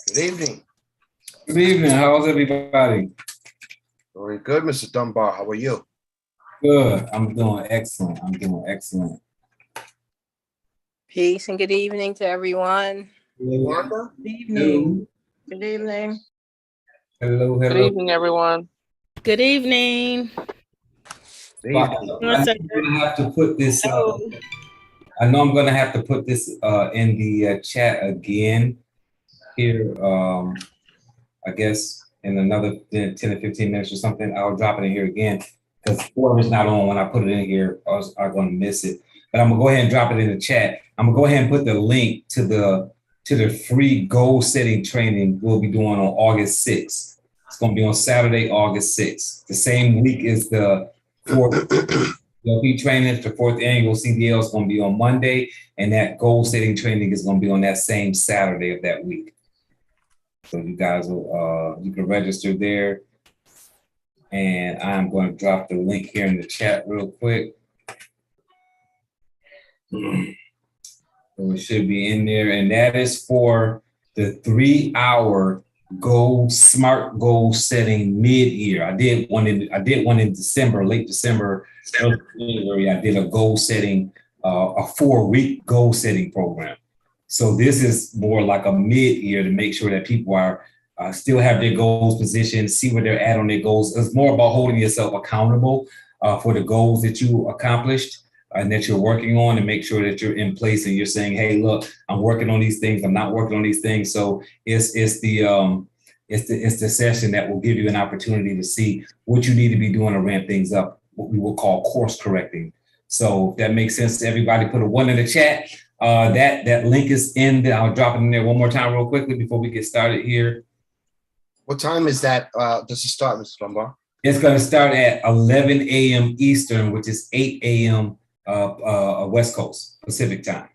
Good evening. Good evening. How's everybody? Very good, Mr. Dunbar. How are you? Good. I'm doing excellent. I'm doing excellent. Peace and good evening to everyone. Wanda? Good evening. Good evening. Hello. Good evening, everyone. Good evening. Good evening. I'm gonna have to put this. I know I'm gonna have to put this in the chat again here. I guess in another 10 or 15 minutes or something. I'll drop it in here again because whoever's not on when I put it in here are going to miss it. But I'm gonna go ahead and drop it in the chat. I'm gonna go ahead and put the link to the free goal setting training we'll be doing on August 6th. It's gonna be on Saturday, August 6th. The same week as the fourth CDLP training. The fourth annual CDL is gonna be on Monday, and that goal setting training is gonna be on that same Saturday of that week. So you guys will, you can register there. And I'm going to drop the link here in the chat real quick. So it should be in there. And that is for the 3-hour smart goal setting mid-year. I did one in December, late December, early January. I did a goal setting, a 4-week goal setting program. So this is more like a mid-year to make sure that people are still have their goals positioned, see where they're at on their goals. It's more about holding yourself accountable for the goals that you accomplished and that you're working on, and make sure that you're in place and you're saying, hey, look, I'm working on these things. I'm not working on these things. So it's the session that will give you an opportunity to see what you need to be doing to ramp things up, what we will call course correcting. So if that makes sense to everybody, put a 1 in the chat. That link is in there. I'll drop it in there one more time real quickly before we get started here. What time is that? Does it start, Mr. Dunbar? It's going to start at 11 a.m. Eastern, which is 8 a.m. West Coast Pacific time.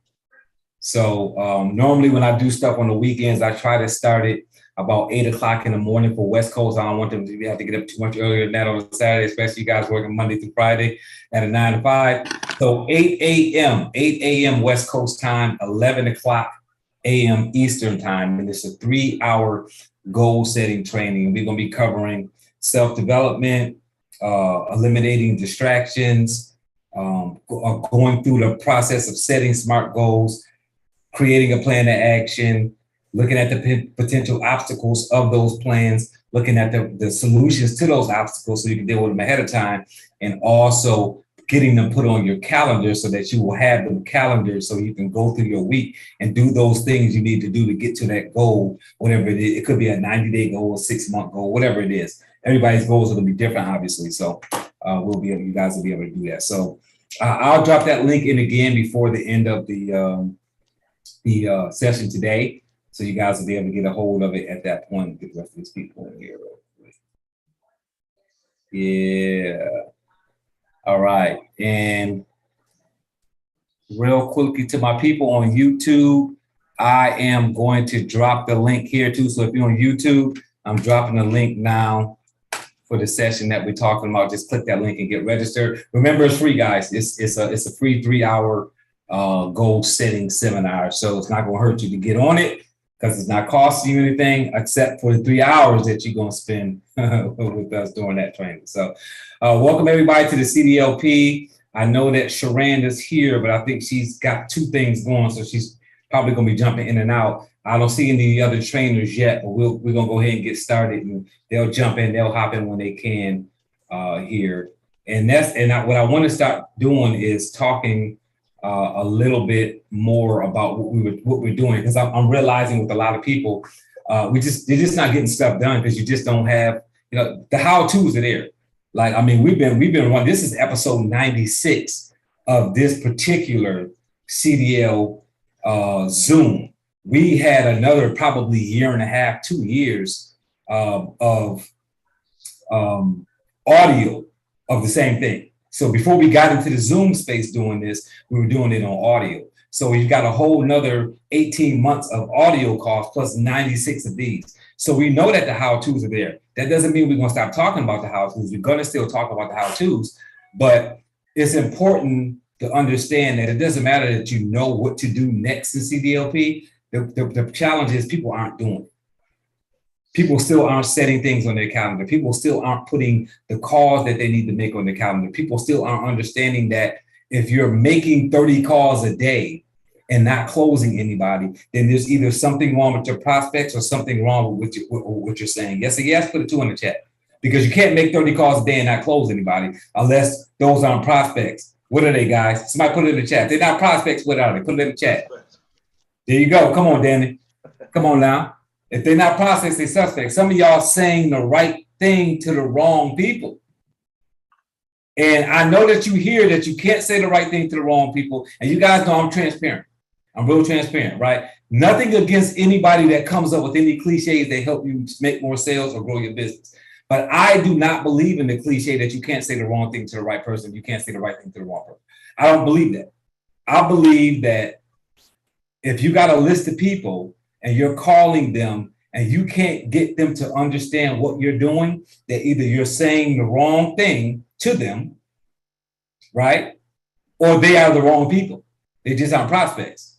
So normally when I do stuff on the weekends, I try to start it about 8 o'clock in the morning for West Coast. I don't want them to have to get up too much earlier than that on a Saturday, especially you guys working Monday through Friday at a 9 to 5. So 8 a.m. West Coast time, 11 o'clock a.m. Eastern time. And it's a 3-hour goal setting training. We're going to be covering self-development, eliminating distractions, going through the process of setting SMART goals, creating a plan of action, looking at the potential obstacles of those plans, looking at the solutions to those obstacles so you can deal with them ahead of time, and also getting them put on your calendar so that you will have them calendared so you can go through your week and do those things you need to do to get to that goal, whatever it is. It could be a 90-day goal, a 6-month goal, whatever it is. Everybody's goals are going to be different, obviously. So you guys will be able to do that. So I'll drop that link in again before the end of the session today. So you guys will be able to get a hold of it at that point. Get the rest of these people in here real quick. Yeah. All right. And real quickly to my people on YouTube, I am going to drop the link here too. So if you're on YouTube, I'm dropping the link now for the session that we're talking about. Just click that link and get registered. Remember, it's free, guys. It's a free 3-hour goal setting seminar. So it's not going to hurt you to get on it, because it's not costing you anything except for the 3 hours that you're going to spend with us during that training. So welcome everybody to the CDLP. I know that Sharon is here, but I think she's got 2 things going, so she's probably going to be jumping in and out. I don't see any other trainers yet, but we're going to go ahead and get started, and they'll jump in, they'll hop in when they can here. And what I want to start doing is talking a little bit more about what we're doing, because I'm realizing with a lot of people, they're just not getting stuff done because you just don't have, the how-tos are there. Like, I mean, we've been running. This is episode 96 of this particular CDL Zoom. We had another probably 1.5, 2 years of audio of the same thing. So before we got into the Zoom space doing this, we were doing it on audio. So we've got a whole nother 18 months of audio costs plus 96 of these. So we know that the how-tos are there. That doesn't mean we're going to stop talking about the how-tos. We're going to still talk about the how-tos, but it's important to understand that it doesn't matter that you know what to do next in CDLP. The challenge is people aren't doing it. People still aren't setting things on their calendar. People still aren't putting the calls that they need to make on their calendar. People still aren't understanding that if you're making 30 calls a day and not closing anybody, then there's either something wrong with your prospects or something wrong with what you're saying. Yes or yes, put a 2 in the chat. Because you can't make 30 calls a day and not close anybody unless those aren't prospects. What are they, guys? Somebody put it in the chat. They're not prospects, what are they? Put it in the chat. There you go. Come on, Danny. Come on now. If they're not prospects, they're suspects. Some of y'all saying the right thing to the wrong people. And I know that you hear that you can't say the right thing to the wrong people. And you guys know I'm transparent. I'm real transparent, right? Nothing against anybody that comes up with any cliches that help you make more sales or grow your business. But I do not believe in the cliche that you can't say the wrong thing to the right person. You can't say the right thing to the wrong person. I don't believe that. I believe that if you got a list of people and you're calling them and you can't get them to understand what you're doing, that either you're saying the wrong thing to them, right? Or they are the wrong people. They just aren't prospects.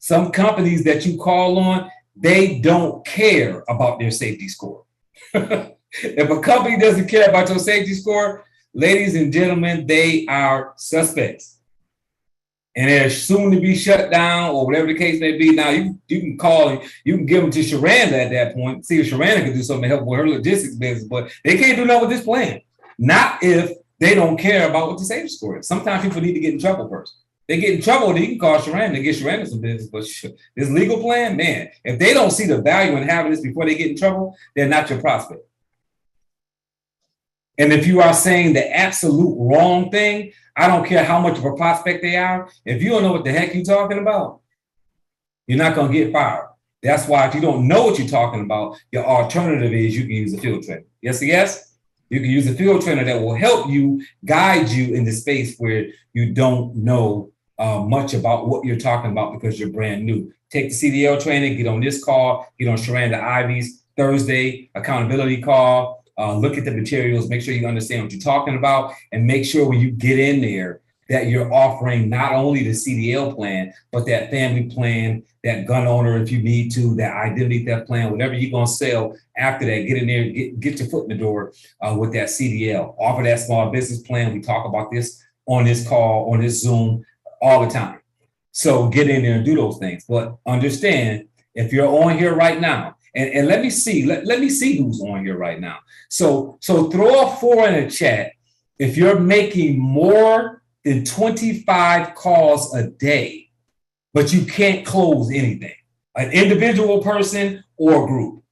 Some companies that you call on, they don't care about their safety score. If a company doesn't care about your safety score, ladies and gentlemen, they are suspects. And they're soon to be shut down or whatever the case may be. Now, you can call, you can give them to Sharanda at that point, see if Sharanda can do something to help with her logistics business, but they can't do nothing with this plan. Not if they don't care about what the safety score is. Sometimes people need to get in trouble first. They get in trouble, they can call Sharanda and get Sharanda some business. But this legal plan, man, if they don't see the value in having this before they get in trouble, they're not your prospect. And if you are saying the absolute wrong thing, I don't care how much of a prospect they are. If you don't know what the heck you're talking about, you're not going to get fired. That's why if you don't know what you're talking about, your alternative is you can use a field trainer. Yes or yes? You can use a field trainer that will help you, guide you in the space where you don't know much about what you're talking about because you're brand new. Take the CDL training, get on this call, get on Sharanda Ivy's Thursday accountability call. Look at the materials, make sure you understand what you're talking about, and make sure when you get in there that you're offering not only the CDL plan, but that family plan, that gun owner if you need to, that identity theft plan, whatever you're going to sell after that, get in there, get your foot in the door with that CDL. Offer that small business plan. We talk about this on this call, on this Zoom all the time. So get in there and do those things. But understand, if you're on here right now, and let me see, let me see who's on here right now. So throw a 4 in the chat if you're making more than 25 calls a day, but you can't close anything, an individual person or group.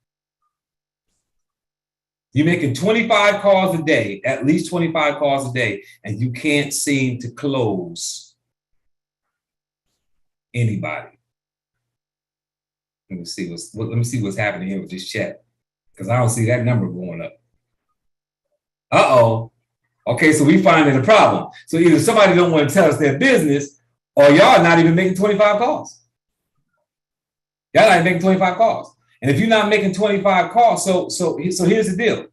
You're making 25 calls a day, at least 25 calls a day, and you can't seem to close anybody. Let me see what's happening here with this chat, because I don't see that number going up. Uh-oh. Okay, so we finding a problem. So either somebody don't want to tell us their business, or y'all not even making 25 calls. Y'all not even making 25 calls. And if you're not making 25 calls, so here's the deal.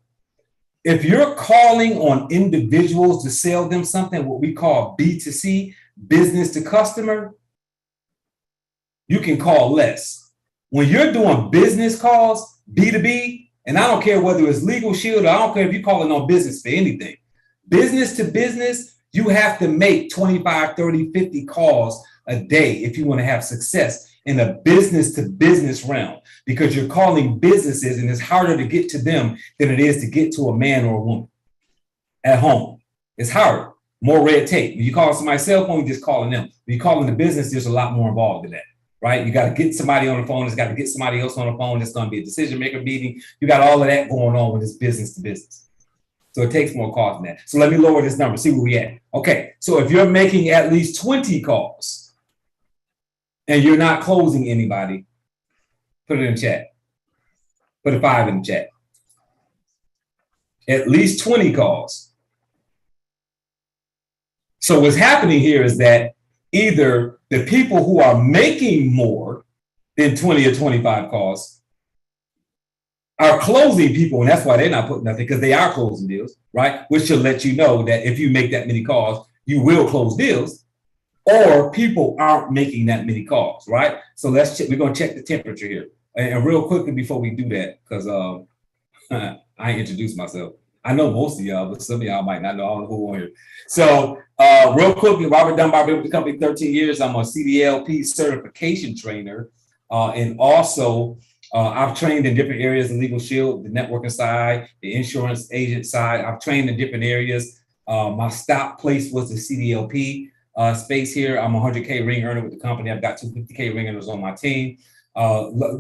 If you're calling on individuals to sell them something, what we call B2C, business to customer, you can call less. When you're doing business calls, B2B, and I don't care whether it's Legal Shield, or I don't care if you're calling on business for anything. Business to business, you have to make 25, 30, 50 calls a day if you want to have success in a business to business realm, because you're calling businesses and it's harder to get to them than it is to get to a man or a woman at home. It's harder, more red tape. When you call somebody's cell phone, you're just calling them. When you call in the business, there's a lot more involved in that. Right? You got to get somebody on the phone. It's got to get somebody else on the phone. It's going to be a decision maker meeting. You got all of that going on with this business to business. So it takes more calls than that. So let me lower this number, see where we at. Okay. So if you're making at least 20 calls and you're not closing anybody, put it in chat. Put a 5 in the chat. At least 20 calls. So what's happening here is that either the people who are making more than 20 or 25 calls are closing people, and that's why they're not putting nothing, because they are closing deals, right? Which should let you know that if you make that many calls, you will close deals, or people aren't making that many calls, right? So let's check, we're going to check the temperature here. And real quickly before we do that, because I ain't introduced myself. I know most of y'all, but some of y'all might not know. I don't know who on here. So real quickly, Robert Dunbar, been with the company 13 years. I'm a CDLP certification trainer. And also I've trained in different areas, the legal shield, the networking side, the insurance agent side. I've trained in different areas. My stop place was the CDLP space here. I'm a 100K ring earner with the company. I've got 250K ring earners on my team. Love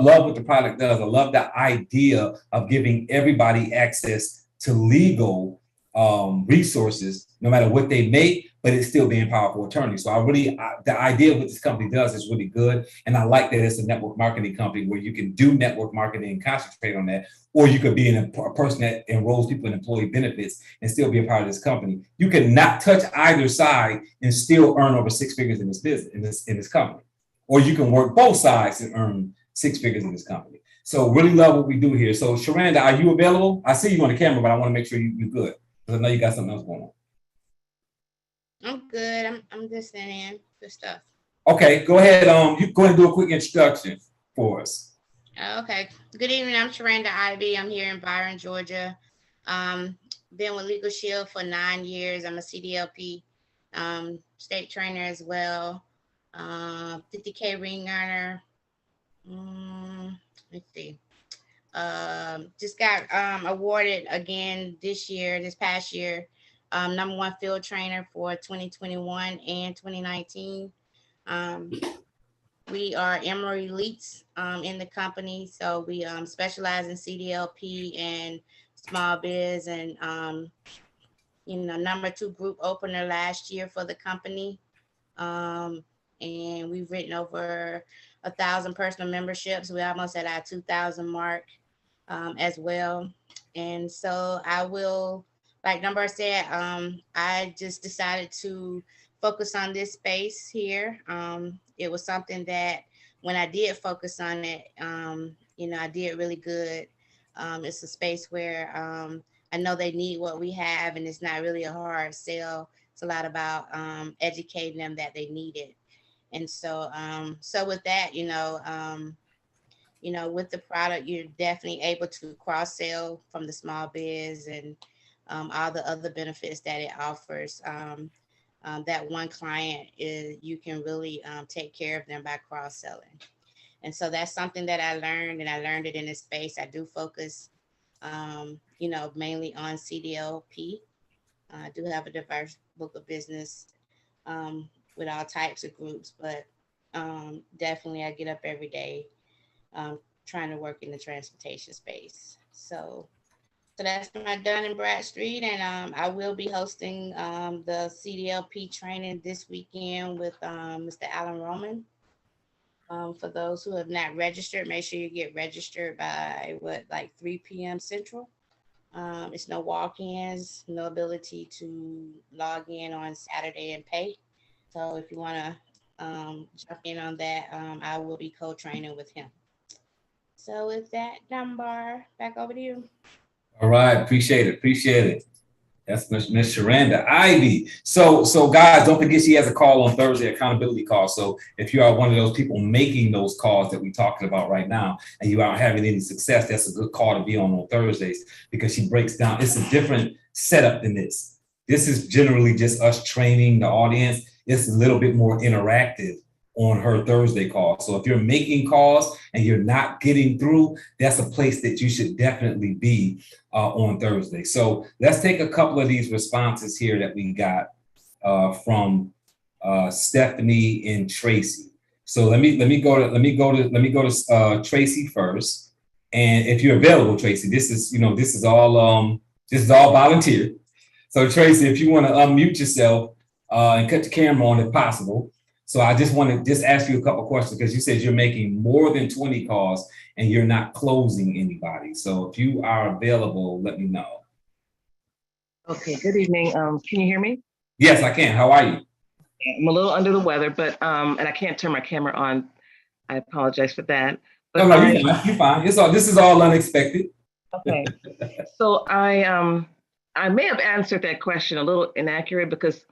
what the product does. I love the idea of giving everybody access to legal resources, no matter what they make, but it's still being powerful attorneys. So the idea of what this company does is really good. And I like that it's a network marketing company where you can do network marketing and concentrate on that, or you could be a person that enrolls people in employee benefits and still be a part of this company. You can not touch either side and still earn over 6 figures in this business, in this company. Or you can work both sides and earn 6 figures in this company. So really love what we do here. So Sharanda, are you available? I see you on the camera, but I want to make sure you're good, because I know you got something else going on. I'm good. I'm listening in. Good stuff. Okay, go ahead. You go ahead and do a quick introduction for us. Okay. Good evening. I'm Sharanda Ivy. I'm here in Byron, Georgia. Been with Legal Shield for 9 years. I'm a CDLP state trainer as well. 50K ring earner. Let's see. Just got awarded again this past year, #1 field trainer for 2021 and 2019. We are Emory Elites in the company, so we specialize in CDLP and small biz, and #2 group opener last year for the company. And we've written over 1,000 personal memberships. We're almost at our 2,000 mark as well. And so I will, like Dunbar said, I just decided to focus on this space here. It was something that when I did focus on it, I did really good. It's a space where I know they need what we have, and it's not really a hard sell. It's a lot about educating them that they need it. And so, with that, with the product, you're definitely able to cross sell from the small biz and all the other benefits that it offers. That one client you can really take care of them by cross selling. And so that's something that I learned, and I learned it in this space. I do focus, mainly on CDLP. I do have a diverse book of business with all types of groups, but definitely I get up every day trying to work in the transportation space. So that's my Dun and Bradstreet, and I will be hosting the CDLP training this weekend with Mr. Alan Roman. For those who have not registered, make sure you get registered by 3 p.m. Central. It's no walk-ins, no ability to log in on Saturday and pay. So if you want to jump in on that, I will be co-training with him. So with that, Dunbar, back over to you. All right, appreciate it. That's Miss Sharanda Ivy. So guys, don't forget she has a call on Thursday, accountability call. So if you are one of those people making those calls that we're talking about right now, and you aren't having any success, that's a good call to be on Thursdays, because she breaks down. It's a different setup than this. This is generally just us training the audience. It's a little bit more interactive on her Thursday call. So if you're making calls and you're not getting through, that's a place that you should definitely be on Thursday. So let's take a couple of these responses here that we got from Stephanie and Tracy. So let me go to Tracy first. And if you're available, Tracy, this is all volunteer. So Tracy, if you want to unmute yourself and cut the camera on if possible. So I just want to ask you a couple of questions, because you said you're making more than 20 calls and you're not closing anybody. So if you are available, let me know. Okay, good evening. Can you hear me? Yes, I can. How are you? I'm a little under the weather, but and I can't turn my camera on. I apologize for that. But No, you're fine. This is all unexpected. Okay. So I may have answered that question a little inaccurate, because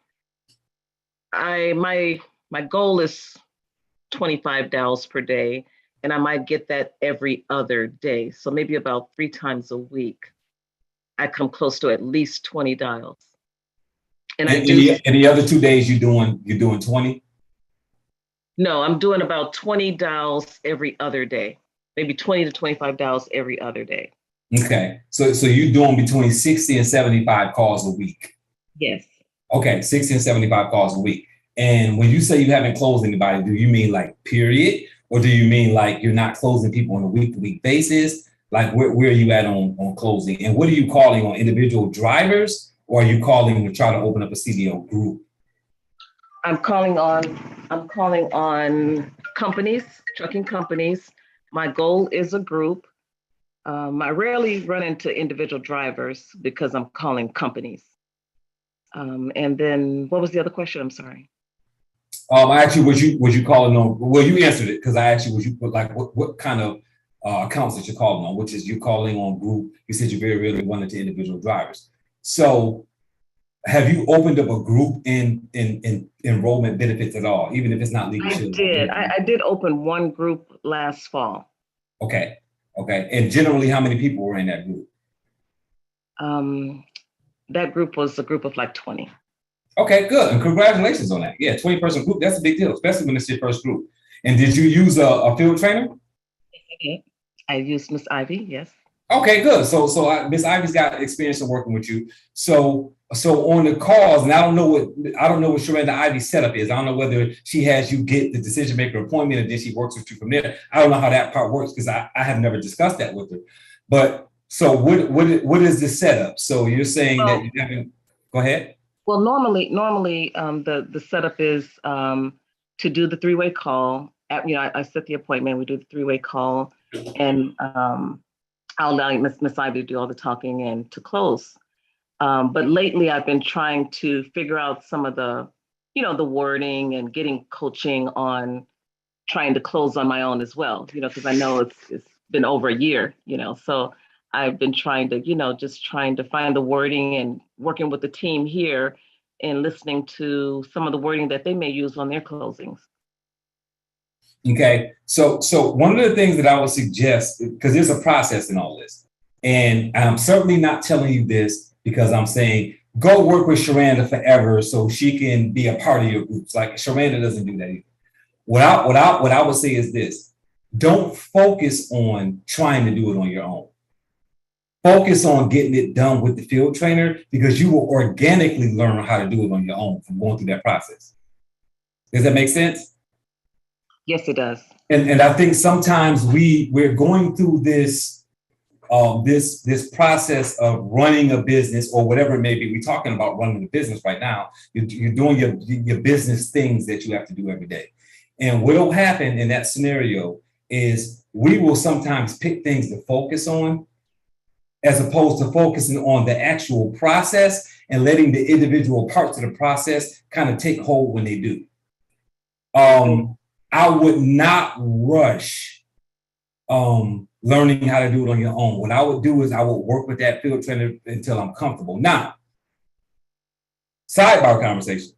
my goal is $25 per day, and I might get that every other day. So maybe about 3 times a week, I come close to at least 20 dials. And I do. And the other 2 days you're doing 20? No, I'm doing about 20 dials every other day, maybe 20 to 25 dials every other day. Okay, so you're doing between 60 and 75 calls a week. Yes. Okay, 60 and 75 calls a week. And when you say you haven't closed anybody, do you mean like period? Or do you mean like you're not closing people on a week-to-week basis? Like where are you at on closing? And what are you calling on, individual drivers? Or are you calling to try to open up a CDL group? I'm calling on companies, trucking companies. My goal is a group. I rarely run into individual drivers because I'm calling companies. And then what was the other question? I'm sorry. Actually, was you calling on? Well, you answered it because I asked you, what kind of accounts that you're calling on? Which is you're calling on group. You said you very rarely run into individual drivers. So, have you opened up a group in enrollment benefits at all, even if it's not legal? I did open one group last fall. Okay. And generally, how many people were in that group? That group was a group of like 20. Okay, good. And congratulations on that. Yeah, 20-person group, that's a big deal, especially when it's your first group. And did you use a field trainer? Yes, I used Miss Ivy, yes. Okay, good. So Miss Ivy's got experience in working with you. So on the calls, and I don't know what Sharenda Ivy's setup is. I don't know whether she has you get the decision maker appointment and then she works with you from there. I don't know how that part works because I have never discussed that with her. But so what is the setup? So you're saying that you haven't. Go ahead. Well, normally the setup is to do the 3-way call. I set the appointment. We do the 3-way call, and I'll allow Miss Ivy to do all the talking and to close. But lately, I've been trying to figure out some of the, the wording and getting coaching on trying to close on my own as well. Because I know it's been over a year. So I've been trying to, just trying to find the wording and working with the team here and listening to some of the wording that they may use on their closings. Okay, so one of the things that I would suggest, because there's a process in all this, and I'm certainly not telling you this because I'm saying go work with Sharenda forever so she can be a part of your groups. Like Sharenda doesn't do that either. What I would say is this: don't focus on trying to do it on your own. Focus on getting it done with the field trainer because you will organically learn how to do it on your own from going through that process. Does that make sense? Yes, it does. And I think sometimes we're going through this process of running a business or whatever it may be. We're talking about running a business right now. You're doing your business things that you have to do every day. And what will happen in that scenario is we will sometimes pick things to focus on as opposed to focusing on the actual process and letting the individual parts of the process kind of take hold when they do. I would not rush learning how to do it on your own. What I would do is I would work with that field trainer until I'm comfortable. Now, sidebar conversation.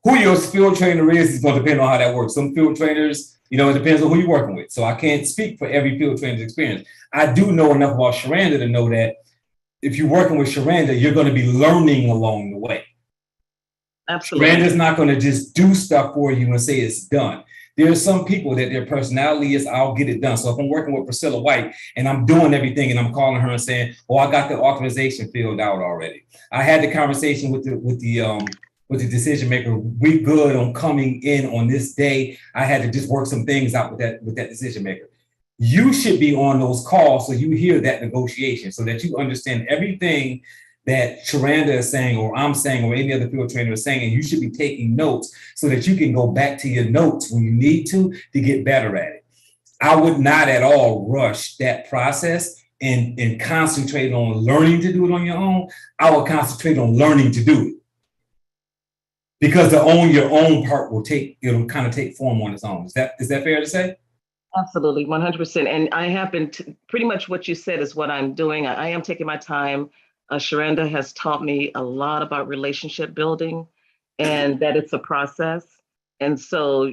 Who your field trainer is going to depend on how that works. Some field trainers, it depends on who you're working with. So I can't speak for every field trainer's experience. I do know enough about Sharenda to know that if you're working with Sharenda, you're going to be learning along the way. Absolutely. Sharenda's not going to just do stuff for you and say it's done. There are some people that their personality is, I'll get it done. So if I'm working with Priscilla White and I'm doing everything and I'm calling her and saying, oh, I got the authorization filled out already. I had the conversation with the decision maker. We good on coming in on this day. I had to just work some things out with that decision maker. You should be on those calls so you hear that negotiation so that you understand everything that Sharenda is saying or I'm saying or any other field trainer is saying, and you should be taking notes so that you can go back to your notes when you need to get better at it. I would not at all rush that process and concentrate on learning to do it on your own. I would concentrate on learning to do it. Because the own your own part it'll kind of take form on its own. Is that fair to say? Absolutely, 100%. And I have been pretty much what you said is what I'm doing. I am taking my time. Sharenda has taught me a lot about relationship building and that it's a process. And so,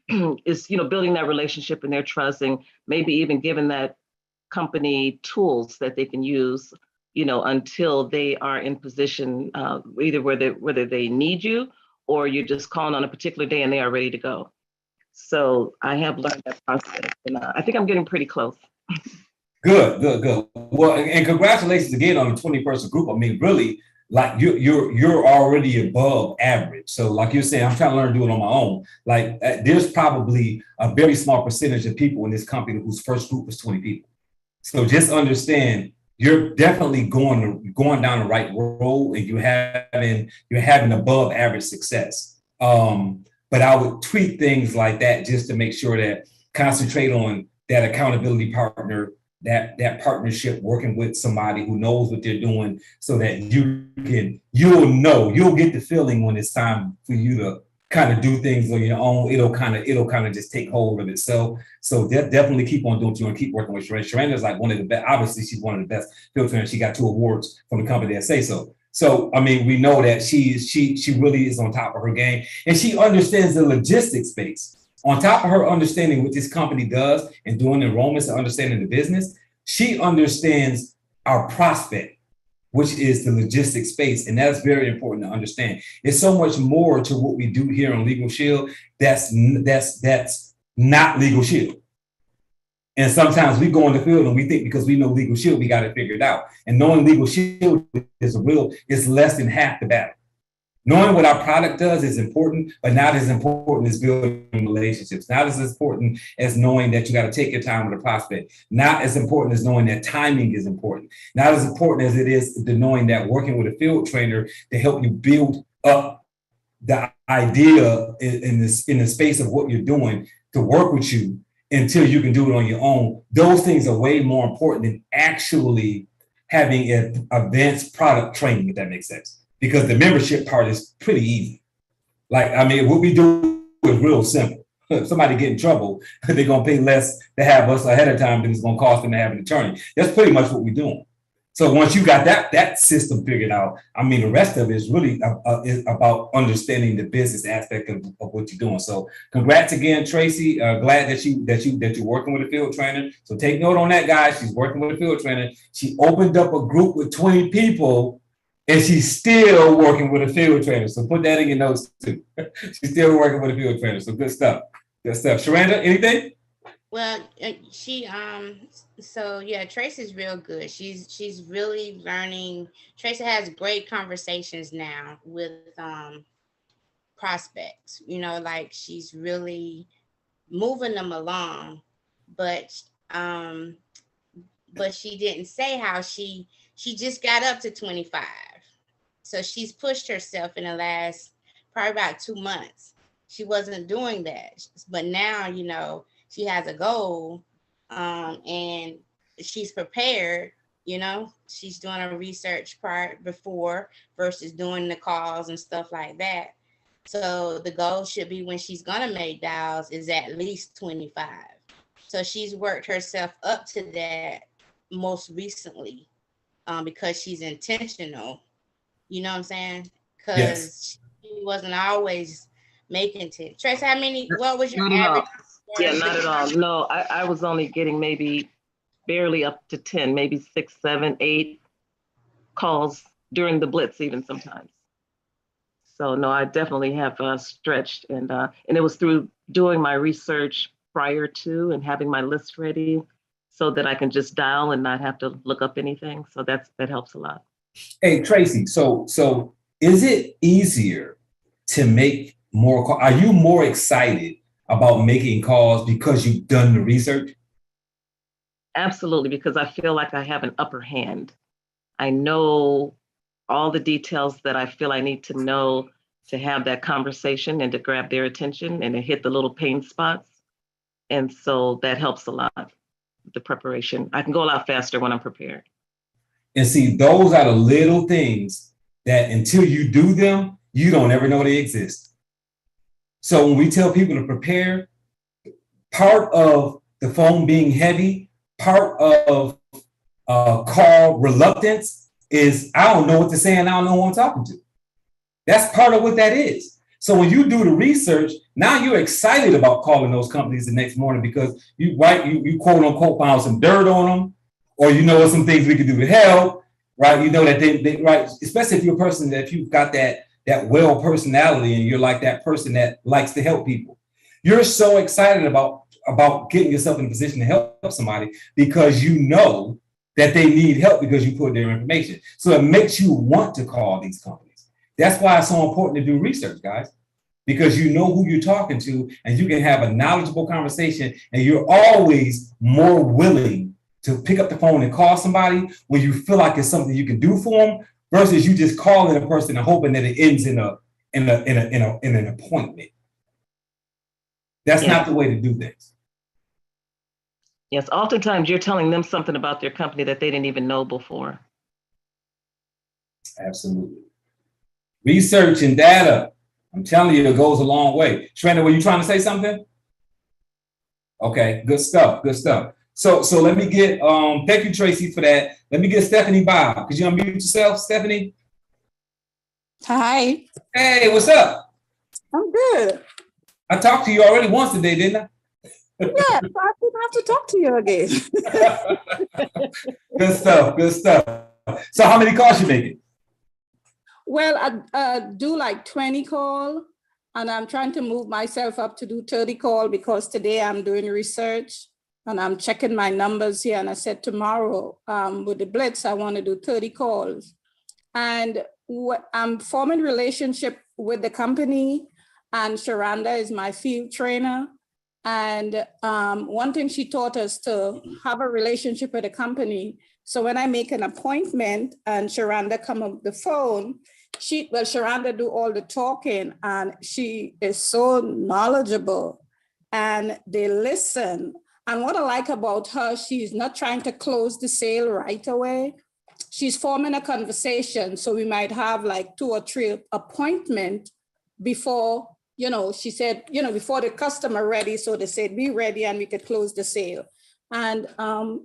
is, building that relationship and their trust, and maybe even giving that company tools that they can use, until they are in position, either whether they need you or you're just calling on a particular day and they are ready to go. So I have learned that process, and I think I'm getting pretty close. Good. Well, and congratulations again on the 20-person group. I mean, really, like you're already above average. So like you're saying, I'm trying to learn to do it on my own. Like there's probably a very small percentage of people in this company whose first group was 20 people. So just understand you're definitely going down the right road, and you're having above average success. But I would tweak things like that just to make sure that concentrate on that accountability partner, that partnership, working with somebody who knows what they're doing, so that you'll get the feeling when it's time for you to kind of do things on your own. It'll kind of just take hold of itself. So definitely keep on doing what you want, keep working with Sharenda. Sharenda is like one of the best. Obviously, she's one of the best field trainers. She got 2 awards from the company that say so. So I mean, we know that she really is on top of her game, and she understands the logistics space. On top of her understanding what this company does and doing enrollments and understanding the business, she understands our prospect, which is the logistics space. And that's very important to understand. There's so much more to what we do here on Legal Shield that's not Legal Shield. And sometimes we go in the field and we think because we know Legal Shield, we got it figured out. And knowing Legal Shield is less than half the battle. Knowing what our product does is important, but not as important as building relationships. Not as important as knowing that you got to take your time with a prospect. Not as important as knowing that timing is important. Not as important as it is to knowing that working with a field trainer to help you build up the idea in the space of what you're doing to work with you until you can do it on your own. Those things are way more important than actually having an advanced product training, if that makes sense. Because the membership part is pretty easy. Like, I mean, what we do is real simple. If somebody get in trouble, they're going to pay less to have us ahead of time than it's going to cost them to have an attorney. That's pretty much what we're doing. So once you got that system figured out, I mean, the rest of it is really is about understanding the business aspect of what you're doing. So congrats again, Tracy. Glad that you're working with a field trainer. So take note on that, guys. She's working with a field trainer. She opened up a group with 20 people. And she's still working with a field trainer. So put that in your notes too. She's still working with a field trainer. So good stuff. Good stuff. Sharenda, anything? Well, so yeah, Tracy's real good. She's really learning. Tracy has great conversations now with prospects. Like she's really moving them along. But she didn't say how she just got up to 25. So she's pushed herself in the last probably about 2 months. She wasn't doing that. But now, she has a goal and she's prepared, she's doing a research before versus doing the calls and stuff like that. So the goal should be when she's going to make dials is at least 25. So she's worked herself up to that most recently. Because she's intentional, you know what I'm saying? Because yes. She wasn't always making 10. Tracy, what was your average? Yeah, not at all. No, I was only getting maybe barely up to 10, maybe 6, 7, 8 calls during the blitz even sometimes. So no, I definitely have stretched, and it was through doing my research prior to and having my list ready, so that I can just dial and not have to look up anything. So that helps a lot. Hey, Tracy, so is it easier to make more calls? Are you more excited about making calls because you've done the research? Absolutely, because I feel like I have an upper hand. I know all the details that I feel I need to know to have that conversation and to grab their attention and to hit the little pain spots. And so that helps a lot. The preparation. I can go a lot faster when I'm prepared. And see, those are the little things that until you do them, you don't ever know they exist. So when we tell people to prepare, part of the phone being heavy, part of call reluctance is I don't know what to say and I don't know who I'm talking to. That's part of what that is. So when you do the research, now you're excited about calling those companies the next morning because you quote unquote found some dirt on them, or you know some things we could do to help, right? You know that they right, especially if you're a person that if you've got that well personality and you're like that person that likes to help people. You're so excited about getting yourself in a position to help somebody because you know that they need help because you put their information. So it makes you want to call these companies. That's why it's so important to do research, guys, because you know who you're talking to and you can have a knowledgeable conversation and you're always more willing to pick up the phone and call somebody when you feel like it's something you can do for them versus you just calling a person and hoping that it ends in an appointment. That's not the way to do things. Yes, oftentimes you're telling them something about their company that they didn't even know before. Absolutely. Research and data, I'm telling you, it goes a long way. Shrenda, were you trying to say something? Okay, good stuff, good stuff. So let me get, thank you, Tracy, for that. Let me get Stephanie Bob. Could you unmute yourself, Stephanie? Hi. Hey, what's up? I'm good. I talked to you already once today, didn't I? Yeah, so I didn't have to talk to you again. Good stuff, good stuff. So how many calls you making? Well, I do like 20 call, and I'm trying to move myself up to do 30 call because today I'm doing research and I'm checking my numbers here. And I said tomorrow with the Blitz, I want to do 30 calls. And I'm forming relationship with the company, and Sharanda is my field trainer. And one thing she taught us to have a relationship with the company. So when I make an appointment and Sharanda come up the phone, Sharanda do all the talking and she is so knowledgeable and they listen. And what I like about her, she's not trying to close the sale right away. She's forming a conversation. So we might have like 2 or 3 appointments before, she said, before the customer ready. So they said, be ready and we could close the sale. And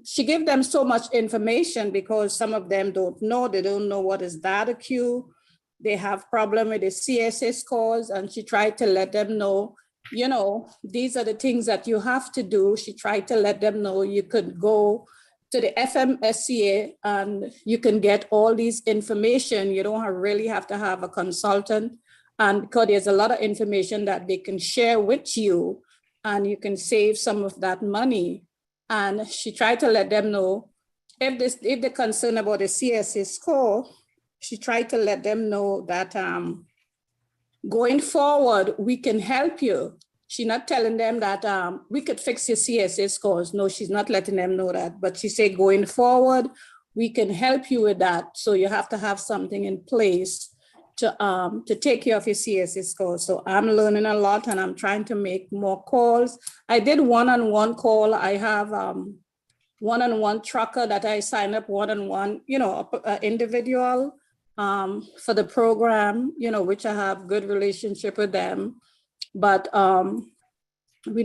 she gave them so much information because some of them don't know. They don't know what is data queue. They have problem with the CSS scores. And she tried to let them know, these are the things that you have to do. She tried to let them know you could go to the FMSCA and you can get all these information. You don't really have to have a consultant. And because there's a lot of information that they can share with you and you can save some of that money. And she tried to let them know if they're concerned about the CSA score, she tried to let them know that going forward, we can help you. She's not telling them that we could fix your CSA scores. No, she's not letting them know that. But she said, going forward, we can help you with that. So you have to have something in place to take care of your CSA scores. So I'm learning a lot and I'm trying to make more calls. I did one-on-one call. I have one-on-one tracker that I sign up one-on-one, individual for the program, which I have good relationship with them. But I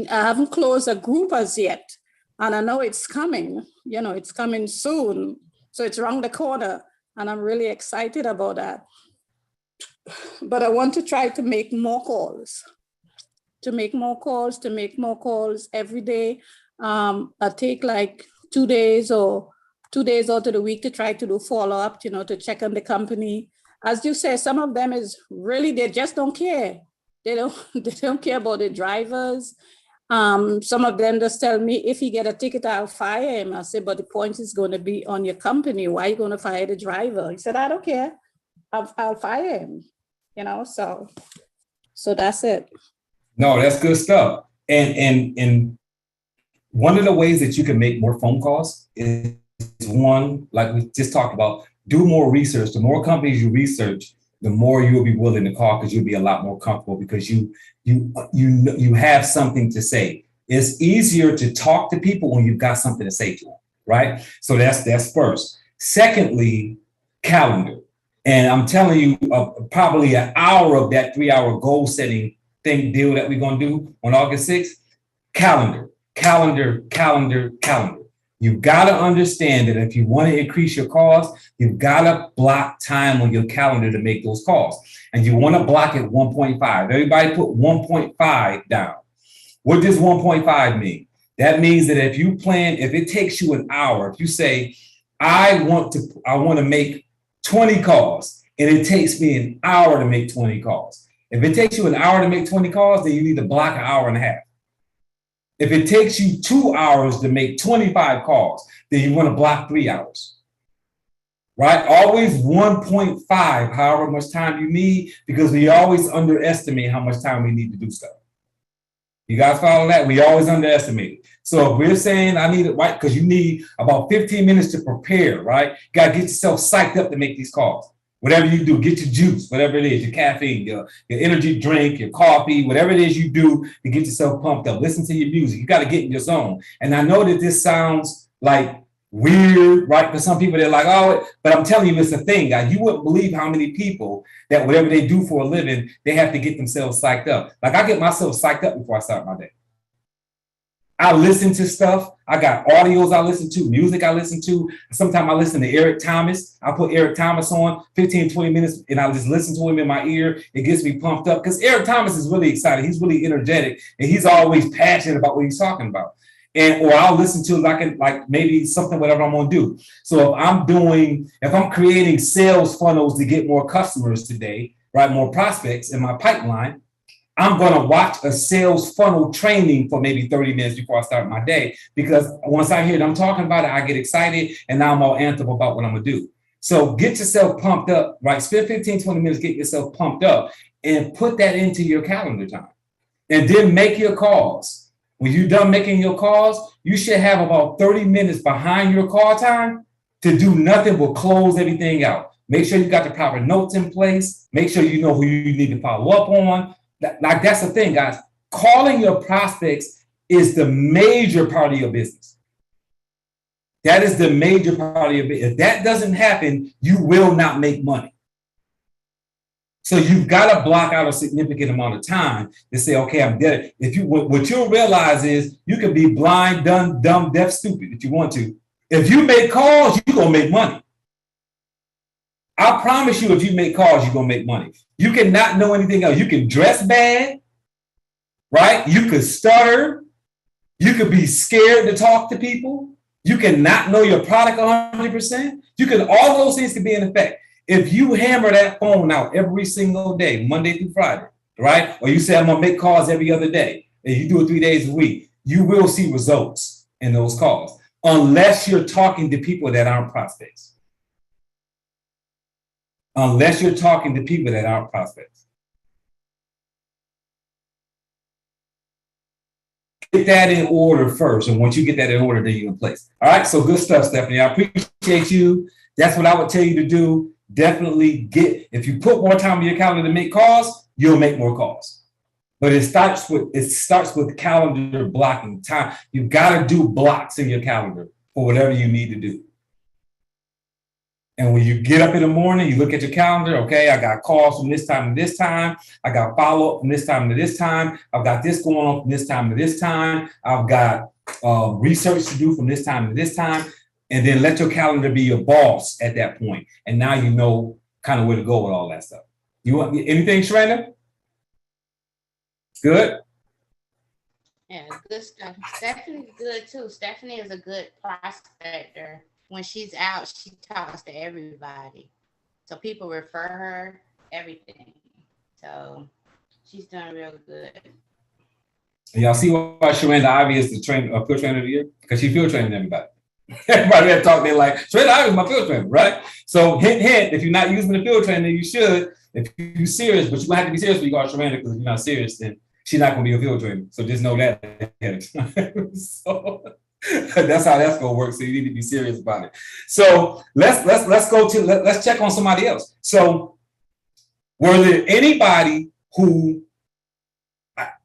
haven't closed a group as yet. And I know it's coming, it's coming soon. So it's around the corner and I'm really excited about that. But I want to try to make more calls, every day. I take like 2 days or 2 days out of the week to try to do follow-up, to check on the company. As you say, some of them is really, they just don't care. They don't care about the drivers. Some of them just tell me, if you get a ticket, I'll fire him. I said, but the point is going to be on your company. Why are you going to fire the driver? He said, I don't care. I'll fire him. So that's it. No, that's good stuff. And one of the ways that you can make more phone calls is one, like we just talked about, do more research. The more companies you research, the more you'll be willing to call because you'll be a lot more comfortable because you have something to say. It's easier to talk to people when you've got something to say to them, right? So that's first. Secondly, calendar. And I'm telling you, probably an hour of that 3-hour goal setting deal that we're going to do on August 6th, calendar. You've got to understand that if you want to increase your calls, you've got to block time on your calendar to make those calls. And you want to block it 1.5. Everybody put 1.5 down. What does 1.5 mean? That means that if you plan, if it takes you an hour, if you say, I want to make 20 calls, and it takes me an hour to make 20 calls. If it takes you an hour to make 20 calls, then you need to block an hour and a half. If it takes you 2 hours to make 25 calls, then you want to block 3 hours. Right? Always 1.5, however much time you need, because we always underestimate how much time we need to do stuff. You guys follow that? We always underestimate it. So if we're saying I need it, right, because you need about 15 minutes to prepare, right? You got to get yourself psyched up to make these calls. Whatever you do, get your juice, whatever it is, your caffeine, your energy drink, your coffee, whatever it is you do to get yourself pumped up. Listen to your music. You got to get in your zone. And I know that this sounds like weird, right? For some people, they're like, oh, but I'm telling you, it's a thing, guys. You wouldn't believe how many people that whatever they do for a living, they have to get themselves psyched up. Like I get myself psyched up before I start my day. I listen to stuff. I got audios I listen to, music I listen to. Sometimes I listen to Eric Thomas. I put Eric Thomas on 15, 20 minutes and I just listen to him in my ear. It gets me pumped up because Eric Thomas is really excited. He's really energetic and he's always passionate about what he's talking about. Or I'll listen to like maybe something, whatever I'm going to do. So if I'm creating sales funnels to get more customers today, right, more prospects in my pipeline, I'm going to watch a sales funnel training for maybe 30 minutes before I start my day, because once I hear them talking about it, I get excited and now I'm all amped up about what I'm going to do. So get yourself pumped up, right? Spend 15, 20 minutes, get yourself pumped up and put that into your calendar time and then make your calls. When you're done making your calls, you should have about 30 minutes behind your call time to do nothing but close everything out. Make sure you got the proper notes in place. Make sure you know who you need to follow up on. Like that's the thing, guys. Calling your prospects is the major part of your business. That is the major part of your business. If that doesn't happen, you will not make money. So you've got to block out a significant amount of time to say, okay, I'm dead. What you'll realize is you can be blind, dumb, deaf, stupid if you want to. If you make calls, you're going to make money. I promise you, if you make calls, you're going to make money. You cannot know anything else. You can dress bad, right? You could stutter. You could be scared to talk to people. You cannot know your product 100%. All those things can be in effect. If you hammer that phone out every single day, Monday through Friday, right? Or you say, I'm going to make calls every other day, and you do it 3 days a week, you will see results in those calls, unless you're talking to people that aren't prospects. Unless you're talking to people that aren't prospects. Get that in order first. And once you get that in order, then you're in place. All right. So good stuff, Stephanie. I appreciate you. That's what I would tell you to do. Definitely if you put more time on your calendar to make calls, you'll make more calls. But it starts with calendar blocking time. You've got to do blocks in your calendar for whatever you need to do. And when you get up in the morning, you look at your calendar. Okay, I got calls from this time to this time. I got follow-up from this time to this time. I've got this going on from this time to this time. I've got research to do from this time to this time. And then let your calendar be your boss at that point. And now you know kind of where to go with all that stuff. You want anything, Sharanda? Good? Yeah, good stuff. Stephanie's good too. Stephanie is a good prospector. When she's out, she talks to everybody. So people refer her, everything. So she's done real good. And y'all see why Sharanda Ivy is the field trainer of the year? Because she field training everybody. Everybody that talk, they're like, Sharanda Ivy is my field trainer, right? So hint, hint, if you're not using the field trainer, you should. If you're serious, but you're going to have to be serious when you go to Sharanda, because if you're not serious, then she's not going to be a field trainer. So just know that ahead of time. So that's how that's gonna work. So you need to be serious about it. So let's check on somebody else. So were there anybody who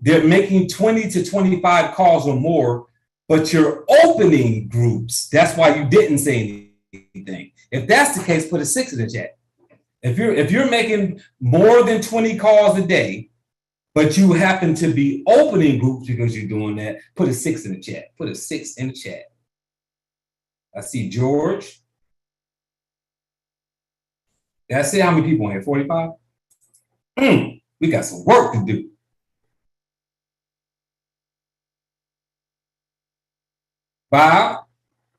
they're making 20 to 25 calls or more, but you're opening groups? That's why you didn't say anything. If that's the case, put a 6 in the chat. If you're making more than 20 calls a day, but you happen to be opening groups because you're doing that, put a 6 in the chat. Put a 6 in the chat. I see George. That's it. How many people in here? 45? We got some work to do. Bob,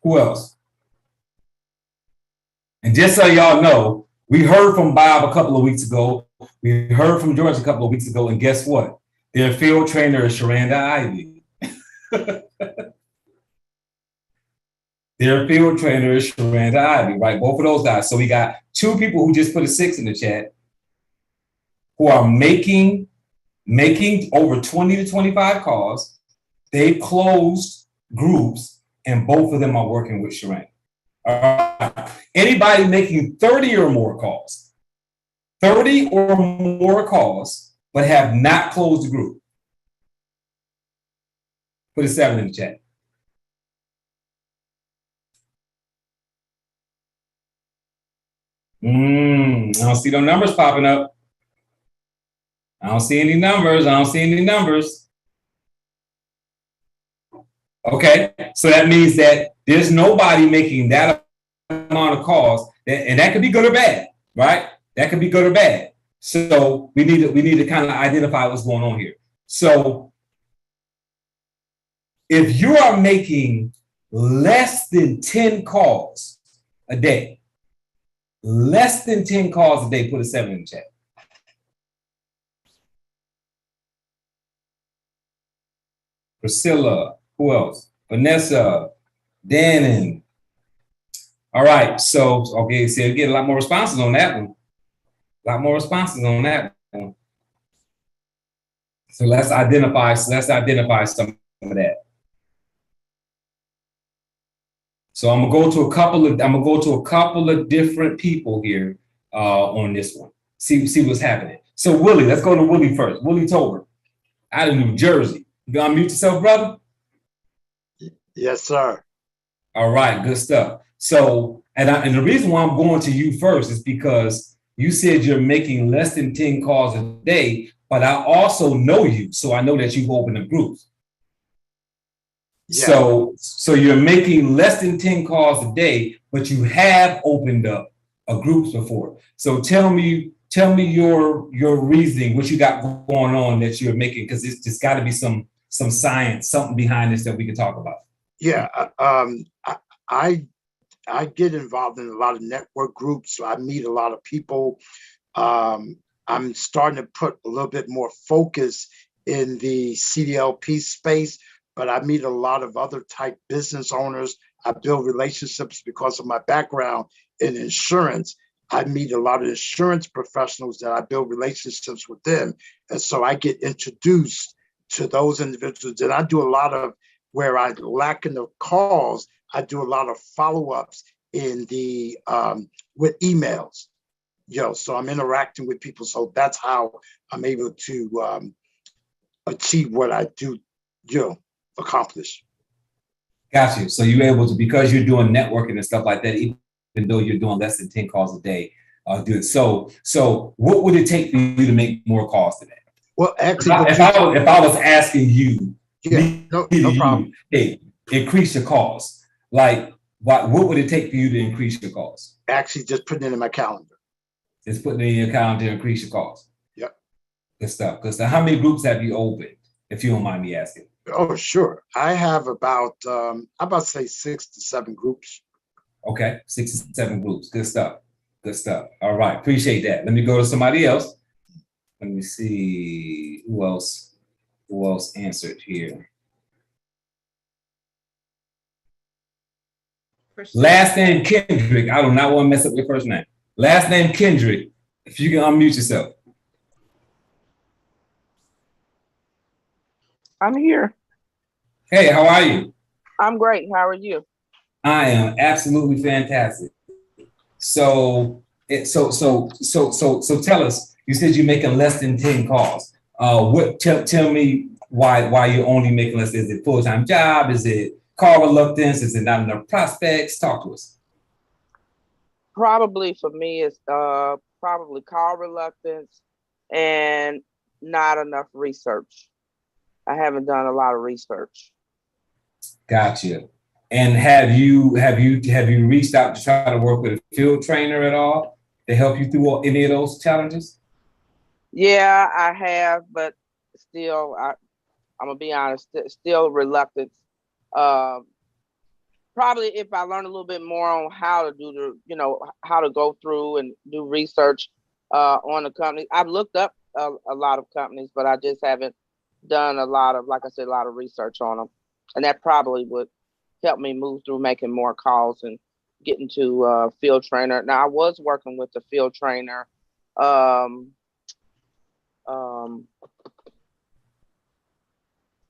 who else? And just so y'all know, we heard from Bob a couple of weeks ago. We heard from George a couple of weeks ago, and guess what? Their field trainer is Sharanda Ivy. Their field trainer is Sharanda Ivy, right? Both of those guys. So we got 2 people who just put a 6 in the chat who are making over 20 to 25 calls. They closed groups, and both of them are working with Sharanda. Anybody making 30 or more calls, 30 or more calls, but have not closed the group, put a 7 in the chat. I don't see no numbers popping up. I don't see any numbers. Okay, so that means that there's nobody making that amount of calls, and that could be good or bad, right? That could be good or bad. So we need to kind of identify what's going on here. So if you are making less than 10 calls a day, put a 7 in the chat. Priscilla, who else? Vanessa, Dannon. All right, so okay, so we get a lot more responses on that one. So let's identify some of that. So I'm gonna go to a couple of different people here on this one. See what's happening. So Willie, let's go to Willie first. Willie Tolbert out of New Jersey. You gonna unmute yourself, brother? Yes, sir. All right, good stuff. So, and the reason why I'm going to you first is because you said you're making less than 10 calls a day, but I also know you, so I know that you've opened up groups. Yeah. So you're making less than 10 calls a day, but you have opened up a groups before. So tell me your reasoning, what you got going on that you're making, because it's just got to be some science, something behind this that we can talk about. Yeah, I get involved in a lot of network groups, so I meet a lot of people. I'm starting to put a little bit more focus in the CDLP space, but I meet a lot of other type business owners. I build relationships because of my background in insurance. I meet a lot of insurance professionals that I build relationships with them. And so I get introduced to those individuals. And I do a lot of, where I lack in the calls, I do a lot of follow-ups in the, with emails. So I'm interacting with people. So that's how I'm able to achieve what I do, accomplish. Got you. So you're able to, because you're doing networking and stuff like that, even though you're doing less than 10 calls a day, do it. So what would it take for you to make more calls today? Well, actually, if I was asking you, no problem. Hey, increase your calls. Like, what would it take for you to increase your calls? Actually, just putting it in my calendar. Just putting it in your calendar to increase your calls. Yep. Good stuff. Good stuff. How many groups have you opened, if you don't mind me asking? Oh, sure. I have about say 6 to 7 groups. Okay, 6 to 7 groups. Good stuff. Good stuff. All right, appreciate that. Let me go to somebody else. Let me see who else answered here. Last name Kendrick. I do not want to mess up your first name. Last name Kendrick. If you can unmute yourself. I'm here. Hey, how are you? I'm great. How are you? I am absolutely fantastic. So tell us. You said you're making less than 10 calls. Tell me why you're only making less. Is it full-time job? Is it call reluctance? Is it not enough prospects? Talk to us. Probably for me, it's probably call reluctance and not enough research. I haven't done a lot of research. Gotcha. And have you reached out to try to work with a field trainer at all to help you through any of those challenges? Yeah, I have, but still, I'm gonna be honest, still reluctant. Probably if I learn a little bit more on how to do how to go through and do research on the company. I've looked up a lot of companies, but I just haven't done a lot of, like I said, a lot of research on them. And that probably would help me move through making more calls and getting to field trainer. Now I was working with the field trainer.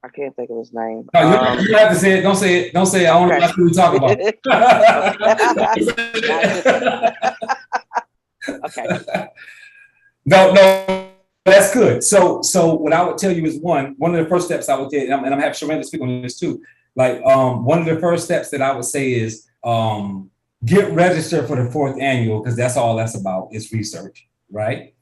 I can't think of his name. No, you have to say it. Don't say it. Don't say it. I want to know who we talking about. Okay. No, that's good. So what I would tell you is one of the first steps I would take, and I'm having Sharenda speak on this too. Like one of the first steps that I would say is get registered for the 4th annual, because that's all that's about is research, right?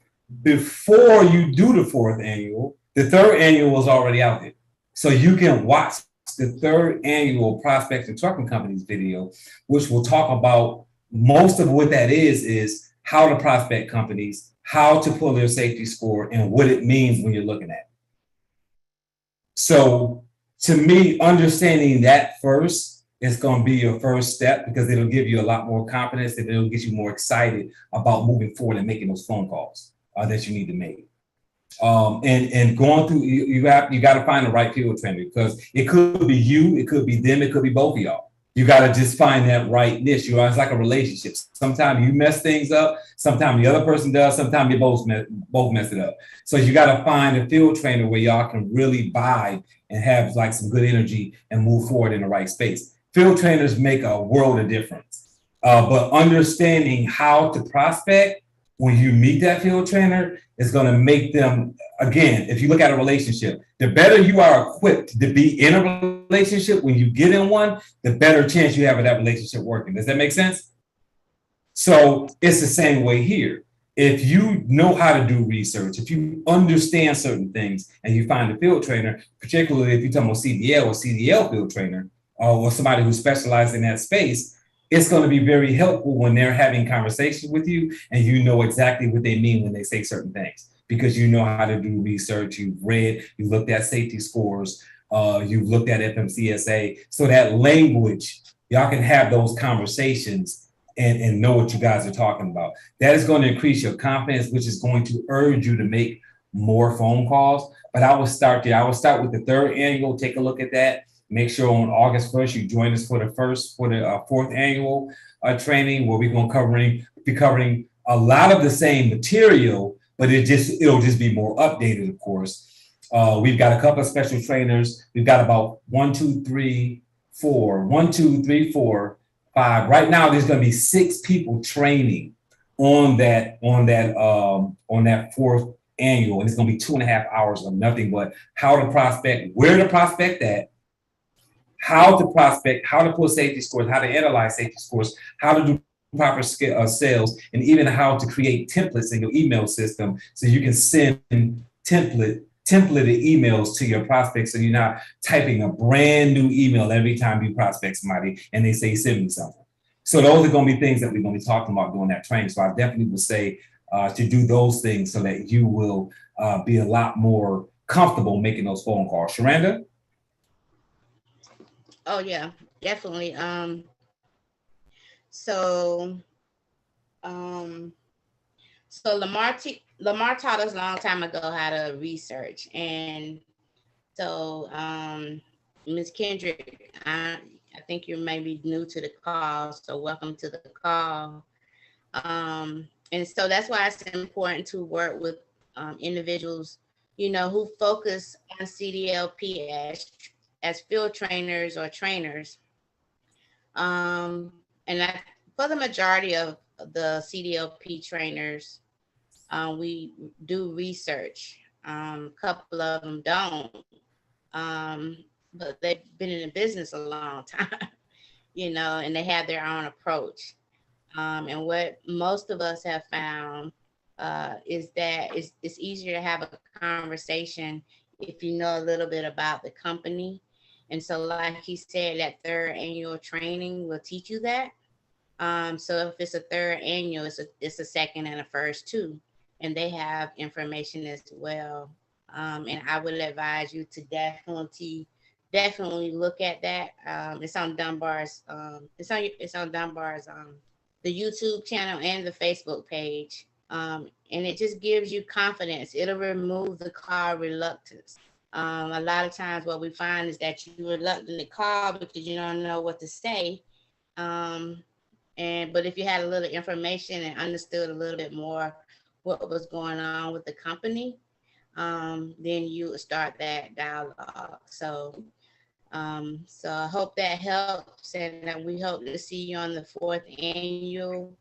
Before you do the 4th annual, the 3rd annual is already out there. So you can watch the 3rd annual Prospects and Trucking Companies video, which will talk about most of what that is how to prospect companies, how to pull their safety score, and what it means when you're looking at it. So to me, understanding that first is going to be your first step, because it'll give you a lot more confidence and it'll get you more excited about moving forward and making those phone calls that you need to make. And going through, you got to find the right field trainer, because it could be you, it could be them, it could be both of y'all. You got to just find that right niche. It's like a relationship. Sometimes you mess things up, sometimes the other person does, sometimes you both mess it up. So you got to find a field trainer where y'all can really vibe and have like some good energy and move forward in the right space. Field trainers make a world of difference. But understanding how to prospect when you meet that field trainer is going to make them, again, if you look at a relationship, the better you are equipped to be in a relationship when you get in one, the better chance you have of that relationship working. Does that make sense? So it's the same way here. If you know how to do research, if you understand certain things and you find a field trainer, particularly if you're talking about CDL or CDL field trainer, or somebody who specializes in that space, it's going to be very helpful when they're having conversations with you and you know exactly what they mean when they say certain things, because you know how to do research, you've read, you looked at safety scores, you've looked at FMCSA. So that language, y'all can have those conversations and know what you guys are talking about. That is going to increase your confidence, which is going to urge you to make more phone calls. But I will start there. I will start with the 3rd annual, take a look at that. Make sure on August 1st, you join us for the 4th annual training, where we're going to be covering a lot of the same material, but it'll just be more updated, of course. We've got a couple of special trainers. We've got about 1, 2, 3, 4, 5. Right now, there's going to be 6 people training on that 4th annual, and it's going to be 2.5 hours of nothing but how to prospect, where to prospect at, how to prospect, how to pull safety scores, how to analyze safety scores, how to do proper sales, and even how to create templates in your email system so you can send templated emails to your prospects, so you're not typing a brand new email every time you prospect somebody and they say, send me something. So those are going to be things that we're going to be talking about during that training. So I definitely would say to do those things so that you will be a lot more comfortable making those phone calls. Sharenda? Oh yeah, definitely. So Lamar taught us a long time ago how to research, and so Ms. Kendrick, I think you may be new to the call, so welcome to the call. And so that's why it's important to work with individuals, who focus on CDLP as field trainers or trainers. And for the majority of the CDLP trainers, we do research. A couple of them don't, but they've been in the business a long time, and they have their own approach. And what most of us have found is that it's easier to have a conversation if you know a little bit about the company And so like he said, that third annual training will teach you that. So if it's a third annual, it's a second and a first too. And they have information as well. And I would advise you to definitely look at that. It's on Dunbar's, it's on Dunbar's, the YouTube channel and the Facebook page. And it just gives you confidence. It'll remove the call reluctance. A lot of times what we find is that you're reluctant to call because you don't know what to say. But if you had a little information and understood a little bit more what was going on with the company, then you would start that dialogue. So I hope that helps, and we hope to see you on the 4th annual,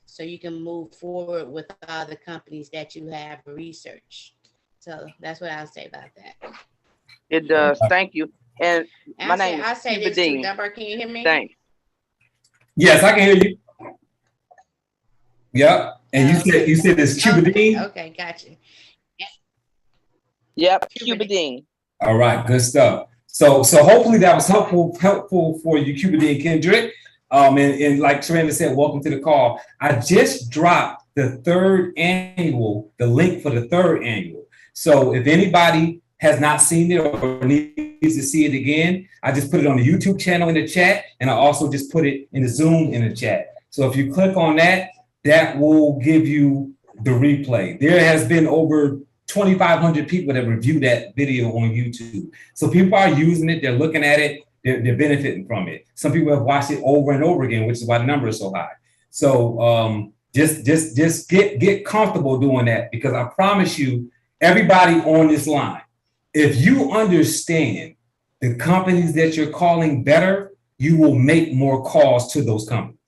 so you can move forward with all the companies that you have researched. So that's what I'll say about that. It does. Thank you. And my name I'll is say Cuba this too. Dean. Dunbar, can you hear me? Thanks. Yes, I can hear you. Yep. And you said it's Cuba Dean? Okay, gotcha. Yep, Cuba Dean. All right, good stuff. So hopefully that was helpful for you, Cuba Dean Kendrick. And like Taranda said, welcome to the call. I just dropped the the link for the 3rd annual. So if anybody has not seen it or needs to see it again, I just put it on the YouTube channel in the chat, and I also just put it in the Zoom in the chat. So if you click on that, that will give you the replay. There has been over 2,500 people that reviewed that video on YouTube. So people are using it, they're looking at it, they're benefiting from it. Some people have watched it over and over again, which is why the number is so high. So just get comfortable doing that, because I promise you, everybody on this line, if you understand the companies that you're calling better, you will make more calls to those companies.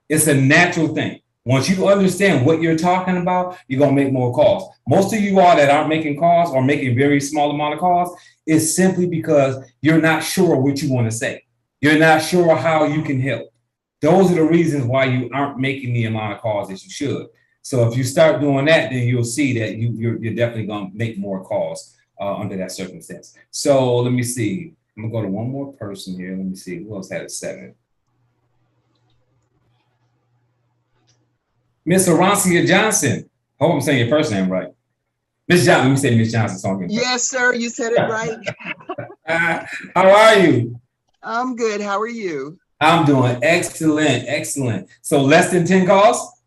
It's a natural thing. Once you understand what you're talking about, you're going to make more calls. Most of you all that aren't making calls or making very small amount of calls is simply because you're not sure what you want to say. You're not sure how you can help. Those are the reasons why you aren't making the amount of calls that you should. So if you start doing that, then you'll see that you're definitely going to make more calls under that circumstance. So let me see. I'm going to go to one more person here. Let me see. Who else had a 7? Miss Arancia Johnson. Hope I'm saying your first name right. Miss Johnson, let me say Miss Johnson. Yes, sir. You said it right. How are you? I'm good. How are you? I'm doing excellent. Excellent. So less than 10 calls?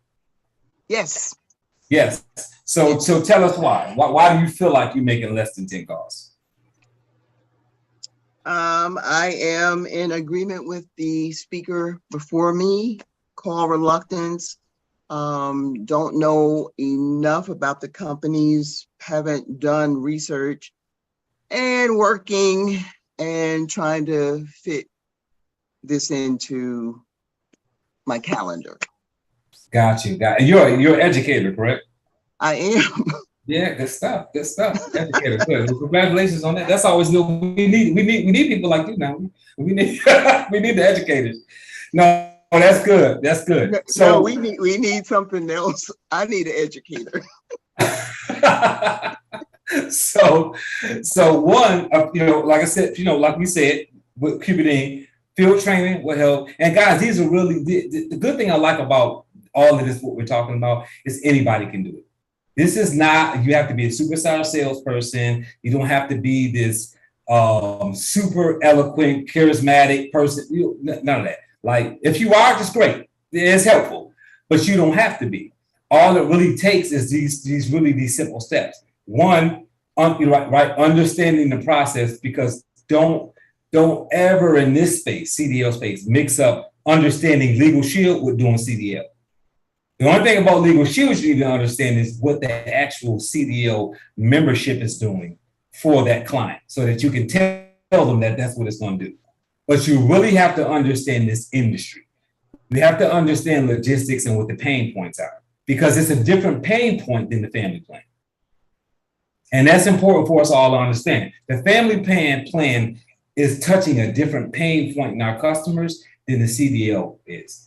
Yes. Yes. So tell us why. Why do you feel like you're making less than 10 calls? I am in agreement with the speaker before me. Call reluctance. Don't know enough about the companies, haven't done research, and working and trying to fit this into my calendar. Got you. You're an educator, correct? I am. Yeah, good stuff. Good stuff. Educator, good. Well, congratulations on that. That's always good. We need people like you now. We need we need the educators. No, that's good. That's good. So no, we need something else. I need an educator. so one, like I said, like we said, with Cuba Dean, field training will help. And guys, these are really the good thing I like about all of this. What we're talking about is anybody can do it. This is not, you have to be a superstar salesperson. You don't have to be this super eloquent, charismatic person. None of that. Like, if you are, just great. It's helpful, but you don't have to be. All it really takes is these simple steps. One, understanding the process, because don't ever in this space, CDL space, mix up understanding Legal Shield with doing CDL. The only thing about Legal Shield you need to understand is what the actual CDL membership is doing for that client, so that you can tell them that that's what it's going to do. But you really have to understand this industry. You have to understand logistics and what the pain points are, because it's a different pain point than the family plan. And that's important for us all to understand. The family plan is touching a different pain point in our customers than the CDL is.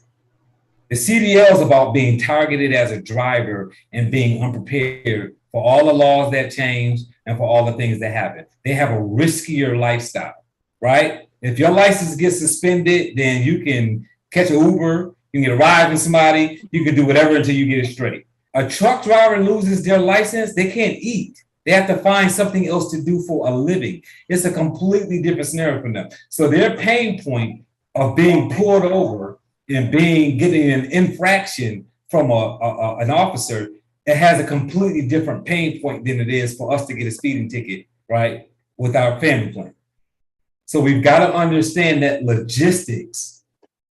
The CDL is about being targeted as a driver and being unprepared for all the laws that change and for all the things that happen. They have a riskier lifestyle, right? If your license gets suspended, then you can catch an Uber, you can get a ride from somebody, you can do whatever until you get it straight. A truck driver loses their license, they can't eat. They have to find something else to do for a living. It's a completely different scenario for them. So their pain point of being pulled over and getting an infraction from an officer, it has a completely different pain point than it is for us to get a speeding ticket, right, with our family plan. So we've got to understand that logistics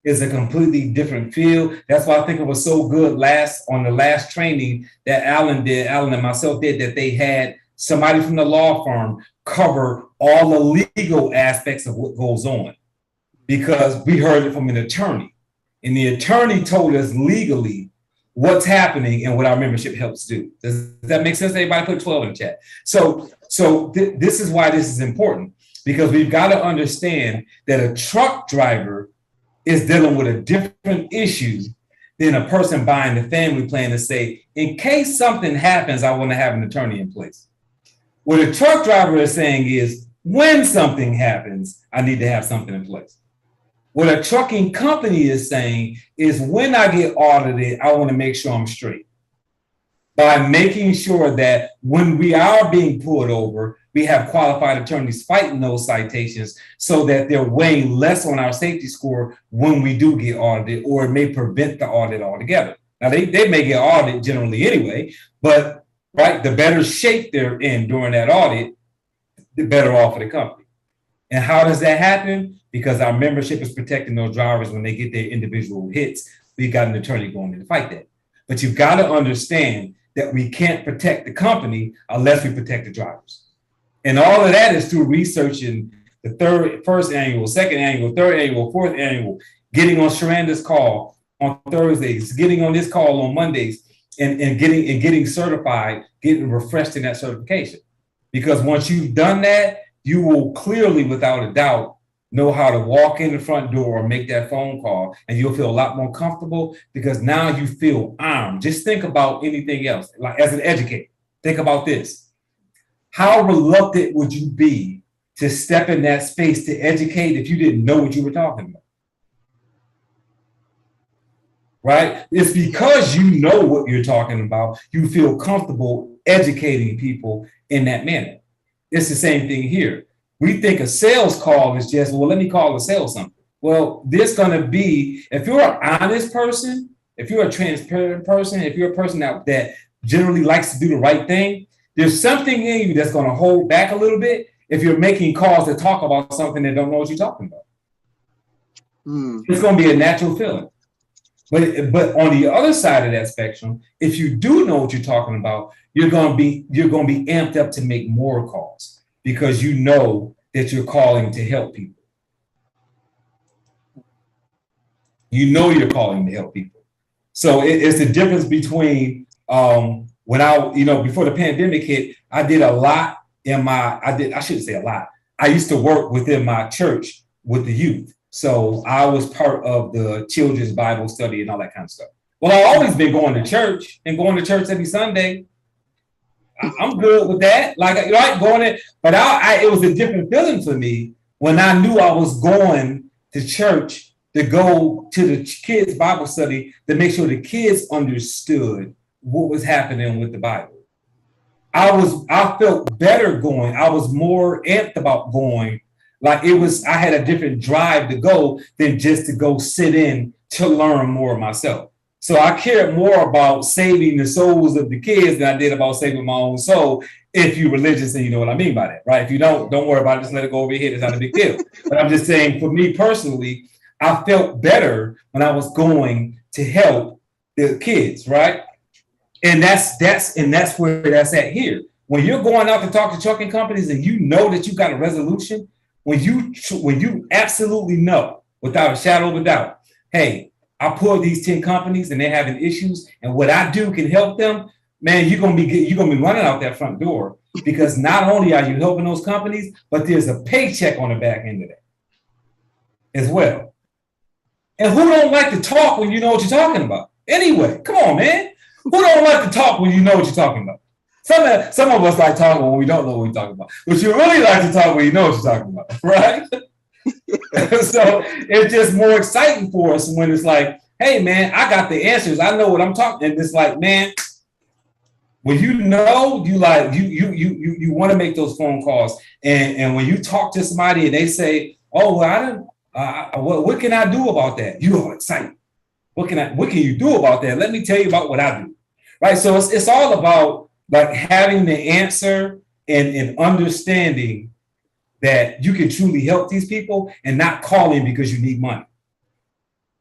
is a completely different field. That's why I think it was so good on the last training that Alan and myself did, that they had somebody from the law firm cover all the legal aspects of what goes on, because we heard it from an attorney, and the attorney told us legally what's happening and what our membership helps do. Does that make sense? Everybody put 12 in the chat. So this is why this is important, because we've got to understand that a truck driver is dealing with a different issue than a person buying the family plan to say, in case something happens, I want to have an attorney in place. What a truck driver is saying is, when something happens, I need to have something in place. What a trucking company is saying is, when I get audited, I want to make sure I'm straight. By making sure that when we are being pulled over, we have qualified attorneys fighting those citations so that they're weighing less on our safety score when we do get audited, or it may prevent the audit altogether. Now, they may get audited generally anyway, but right, the better shape they're in during that audit, the better off for the company. And how does that happen? Because our membership is protecting those drivers when they get their individual hits. We've got an attorney going in to fight that. But you've got to understand that we can't protect the company unless we protect the drivers. And all of that is through researching the first annual, second annual, third annual, fourth annual, getting on Sharonda's call on Thursdays, getting on this call on Mondays, and getting certified, getting refreshed in that certification. Because once you've done that, you will clearly, without a doubt, know how to walk in the front door or make that phone call, and you'll feel a lot more comfortable because now you feel armed. Just think about anything else. Like, as an educator, think about this. How reluctant would you be to step in that space to educate if you didn't know what you were talking about? Right? It's because you know what you're talking about, you feel comfortable educating people in that manner. It's the same thing here. We think a sales call is just, well, let me call to sell something. Well, there's going to be, if you're an honest person, if you're a transparent person, if you're a person that generally likes to do the right thing, there's something in you that's going to hold back a little bit if you're making calls to talk about something that don't know what you're talking about. It's going to be a natural feeling. But on the other side of that spectrum, if you do know what you're talking about, you're going to be amped up to make more calls because you know that you're calling to help people. You know you're calling to help people. So it's the difference between when before the pandemic hit, I did a lot I shouldn't say a lot. I used to work within my church with the youth. So I was part of the children's Bible study and all that kind of stuff. Well, I've always been going to church every Sunday. I'm good with that. Going in, but it was a different feeling for me when I knew I was going to church to go to the kids' Bible study to make sure the kids understood what was happening with the Bible. I felt better going. I was more amped about going. I had a different drive to go than just to go sit in to learn more myself. So I cared more about saving the souls of the kids than I did about saving my own soul. If you're religious and you know what I mean by that, right? If you don't worry about it, just let it go over your head. It's not a big deal. But I'm just saying, for me personally, I felt better when I was going to help the kids, right? And that's where that's at here. When you're going out to talk to trucking companies and you know that you got a resolution, when you absolutely know without a shadow of a doubt, hey, I pulled these 10 companies and they're having issues, and what I do can help them, man, you're gonna be running out that front door, because not only are you helping those companies, but there's a paycheck on the back end of that as well. And who don't like to talk when you know what you're talking about? Anyway, come on, man. Who don't like to talk when you know what you're talking about? Some of us like talking when we don't know what we're talking about. But you really like to talk when you know what you're talking about, right? So it's just more exciting for us when it's like, hey man, I got the answers. I know what I'm talking. And it's like, man, when you know, you like you want to make those phone calls. And when you talk to somebody and they say, oh, well, I didn't, what can I do about that? You are excited. What can you do about that? Let me tell you about what I do. Right. So it's all about like having the answer and understanding that you can truly help these people and not calling because you need money.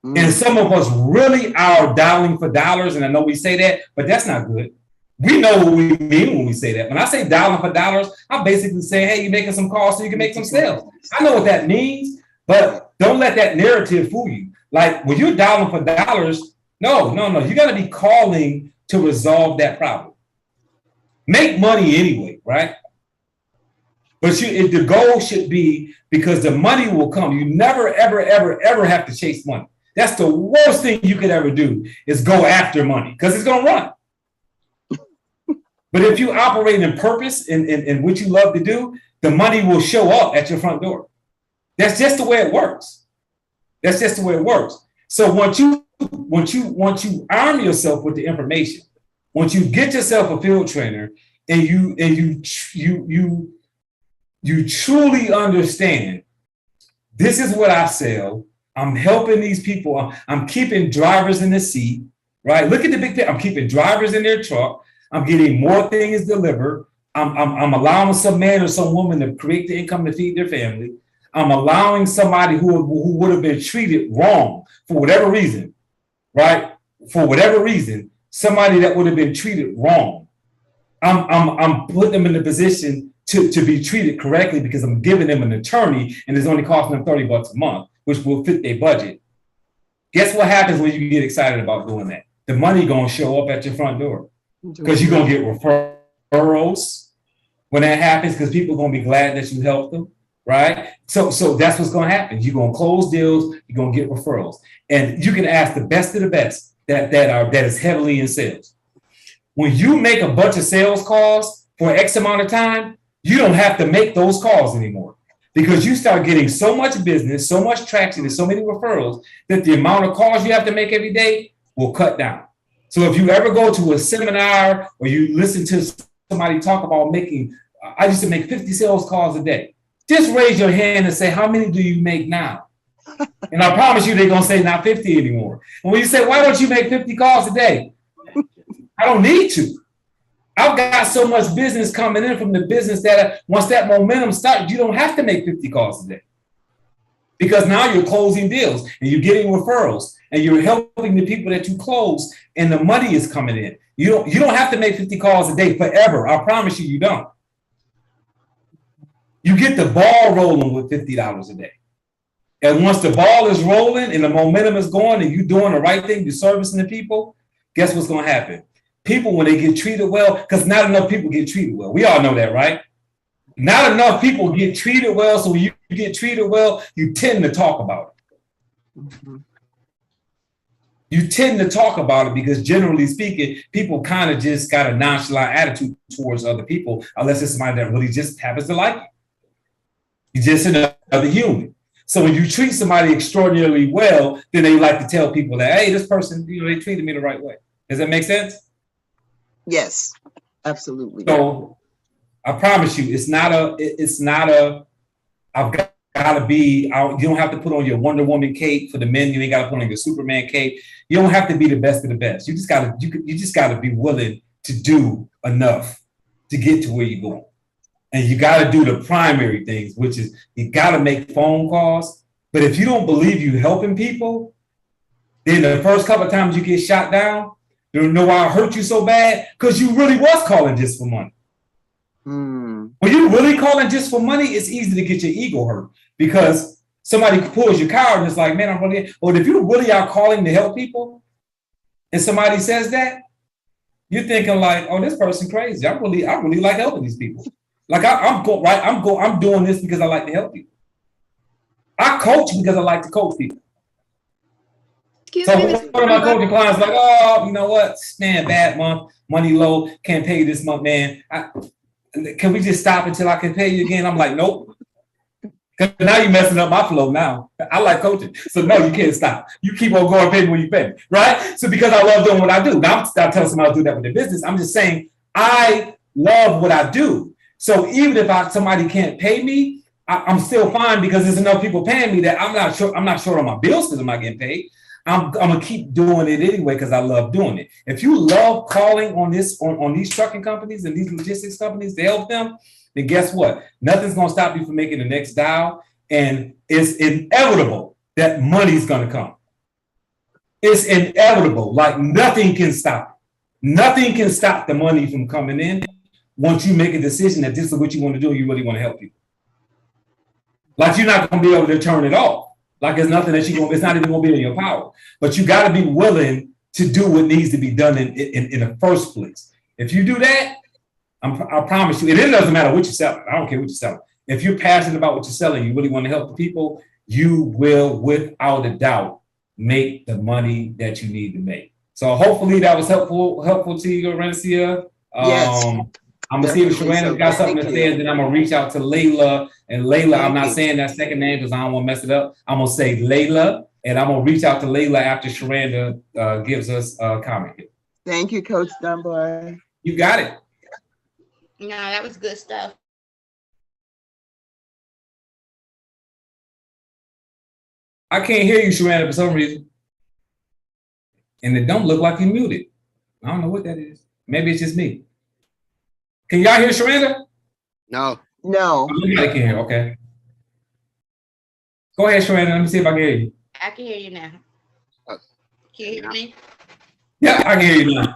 And some of us really are dialing for dollars. And I know we say that, but that's not good. We know what we mean when we say that. When I say dialing for dollars, I'm basically saying, hey, you're making some calls so you can make some sales. I know what that means, but don't let that narrative fool you. Like when you're dialing for dollars, no. You got to be calling to resolve that problem. Make money anyway, right? But the goal should be because the money will come. You never, ever, ever, ever have to chase money. That's the worst thing you could ever do is go after money because it's going to run. But if you operate in purpose and what you love to do, the money will show up at your front door. That's just the way it works. That's just the way it works. So once you arm yourself with the information, once you get yourself a field trainer and you truly understand, this is what I sell. I'm helping these people. I'm keeping drivers in the seat, right? Look at the big thing. I'm keeping drivers in their truck. I'm getting more things delivered. I'm allowing some man or some woman to create the income to feed their family. I'm allowing somebody who would have been treated wrong for whatever reason, right? For whatever reason, somebody that would have been treated wrong. I'm putting them in the position to be treated correctly because I'm giving them an attorney and it's only costing them $30 a month, which will fit their budget. Guess what happens when you get excited about doing that? The money gonna show up at your front door. Because you're going to get referrals when that happens because people are going to be glad that you helped them, right? So that's what's going to happen. You're going to close deals. You're going to get referrals. And you can ask the best of the best that is heavily in sales. When you make a bunch of sales calls for X amount of time, you don't have to make those calls anymore because you start getting so much business, so much traction, and so many referrals that the amount of calls you have to make every day will cut down. So if you ever go to a seminar or you listen to somebody talk about I used to make 50 sales calls a day. Just raise your hand and say, how many do you make now? And I promise you, they're going to say not 50 anymore. And when you say, why don't you make 50 calls a day? I don't need to. I've got so much business coming in from the business that once that momentum starts, you don't have to make 50 calls a day. Because now you're closing deals and you're getting referrals and you're helping the people that you close and the money is coming in. You don't have to make 50 calls a day forever. I promise you, you don't. You get the ball rolling with $50 a day. And once the ball is rolling and the momentum is going and you're doing the right thing, you're servicing the people, guess what's going to happen? People, when they get treated well, because not enough people get treated well. We all know that, right? Not enough people get treated well. So when you get treated well, you tend to talk about it. Mm-hmm. You tend to talk about it because generally speaking, people kind of just got a nonchalant attitude towards other people, unless it's somebody that really just happens to like you. You're just another human. So when you treat somebody extraordinarily well, then they like to tell people that, hey, this person, they treated me the right way. Does that make sense? Yes, absolutely. So I promise you, I've got to be, you don't have to put on your Wonder Woman cape. For the men, you ain't got to put on your Superman cape. You don't have to be the best of the best. You just got to be willing to do enough to get to where you're going. And you got to do the primary things, which is you got to make phone calls. But if you don't believe you helping people, then the first couple of times you get shot down, you don't know why it hurt you so bad, because you really was calling just for money. When you're really calling just for money, it's easy to get your ego hurt because somebody pulls your card and it's like, man, I'm really, or if you really are calling to help people and somebody says that, you're thinking like, oh, this person crazy. I really like helping these people. Like I'm doing this because I like to help people. I coach because I like to coach people. So one of my coaching clients like, oh, you know what, man, bad month, money low, can't pay you this month, man. Can we just stop until I can pay you again? I'm like, nope. Because now you're messing up my flow now. I like coaching. So no, you can't stop. You keep on going, pay me when you pay me, right? So because I love doing what I do. Now I'm not telling somebody to do that with their business. I'm just saying I love what I do. So even if somebody can't pay me, I'm still fine because there's enough people paying me that I'm not short on my bills because I'm not getting paid. I'm gonna keep doing it anyway because I love doing it. If you love calling on these trucking companies and these logistics companies to help them, then guess what? Nothing's gonna stop you from making the next dial, and it's inevitable that money's gonna come. It's inevitable. Like nothing can stop it. Nothing can stop the money from coming in once you make a decision that this is what you want to do. You really want to help people. Like you're not gonna be able to turn it off. Like it's nothing that it's not even gonna be in your power. But you got to be willing to do what needs to be done in the first place. If you do that, I promise you, it doesn't matter what you're selling. I don't care what you're selling. If you're passionate about what you're selling, you really want to help the people, you will, without a doubt, make the money that you need to make. So hopefully that was helpful to you, Rencia. Yes. I'm gonna see if Sharanda's got something to say, and then I'm gonna reach out to Layla. And Layla, I'm not saying that second name because I don't want to mess it up. I'm gonna say Layla, and I'm gonna reach out to Layla after Sharanda gives us a comment. Thank you, Coach Dunbar. You got it. No, that was good stuff. I can't hear you, Sharanda, for some reason. And it don't look like you're muted. I don't know what that is. Maybe it's just me. Can y'all hear Sharanda? No. No. I can hear. Okay. Go ahead, Sharanda. Let me see if I can hear you. I can hear you now. Can you hear me? Yeah, I can hear you now.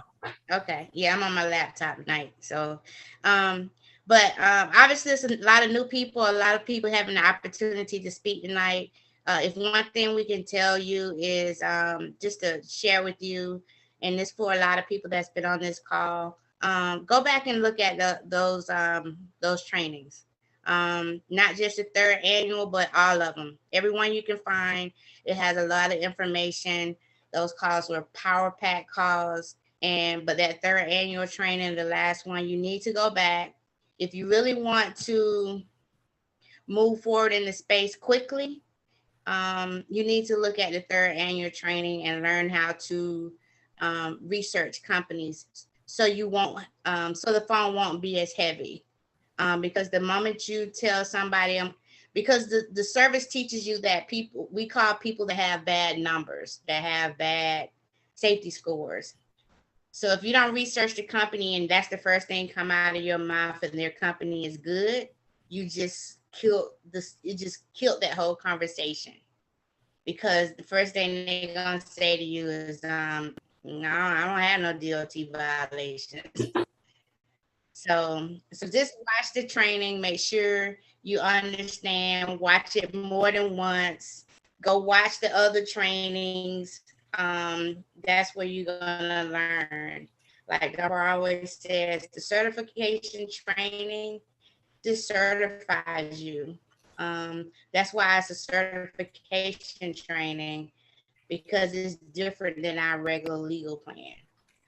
Okay. Yeah, I'm on my laptop tonight. So, obviously there's a lot of new people, a lot of people having the opportunity to speak tonight. If one thing we can tell you is just to share with you, and this for a lot of people that's been on this call, go back and look at those trainings. Not just the 3rd annual, but all of them. Every one you can find. It has a lot of information. Those calls were power pack calls. But that 3rd annual training, the last one, you need to go back. If you really want to move forward in the space quickly, you need to look at the 3rd annual training and learn how to research companies so you won't, so the phone won't be as heavy. Because the moment you tell somebody, because the service teaches you that we call people that have bad numbers, that have bad safety scores. So if you don't research the company and that's the first thing come out of your mouth and their company is good, you just killed that whole conversation. Because the first thing they're gonna say to you is, no, I don't have no DOT violations. So just watch the training, make sure you understand, watch it more than once, go watch the other trainings. That's where you're gonna learn. Like Deborah always says, the certification training just certifies you. That's why it's a certification training, because it's different than our regular legal plan.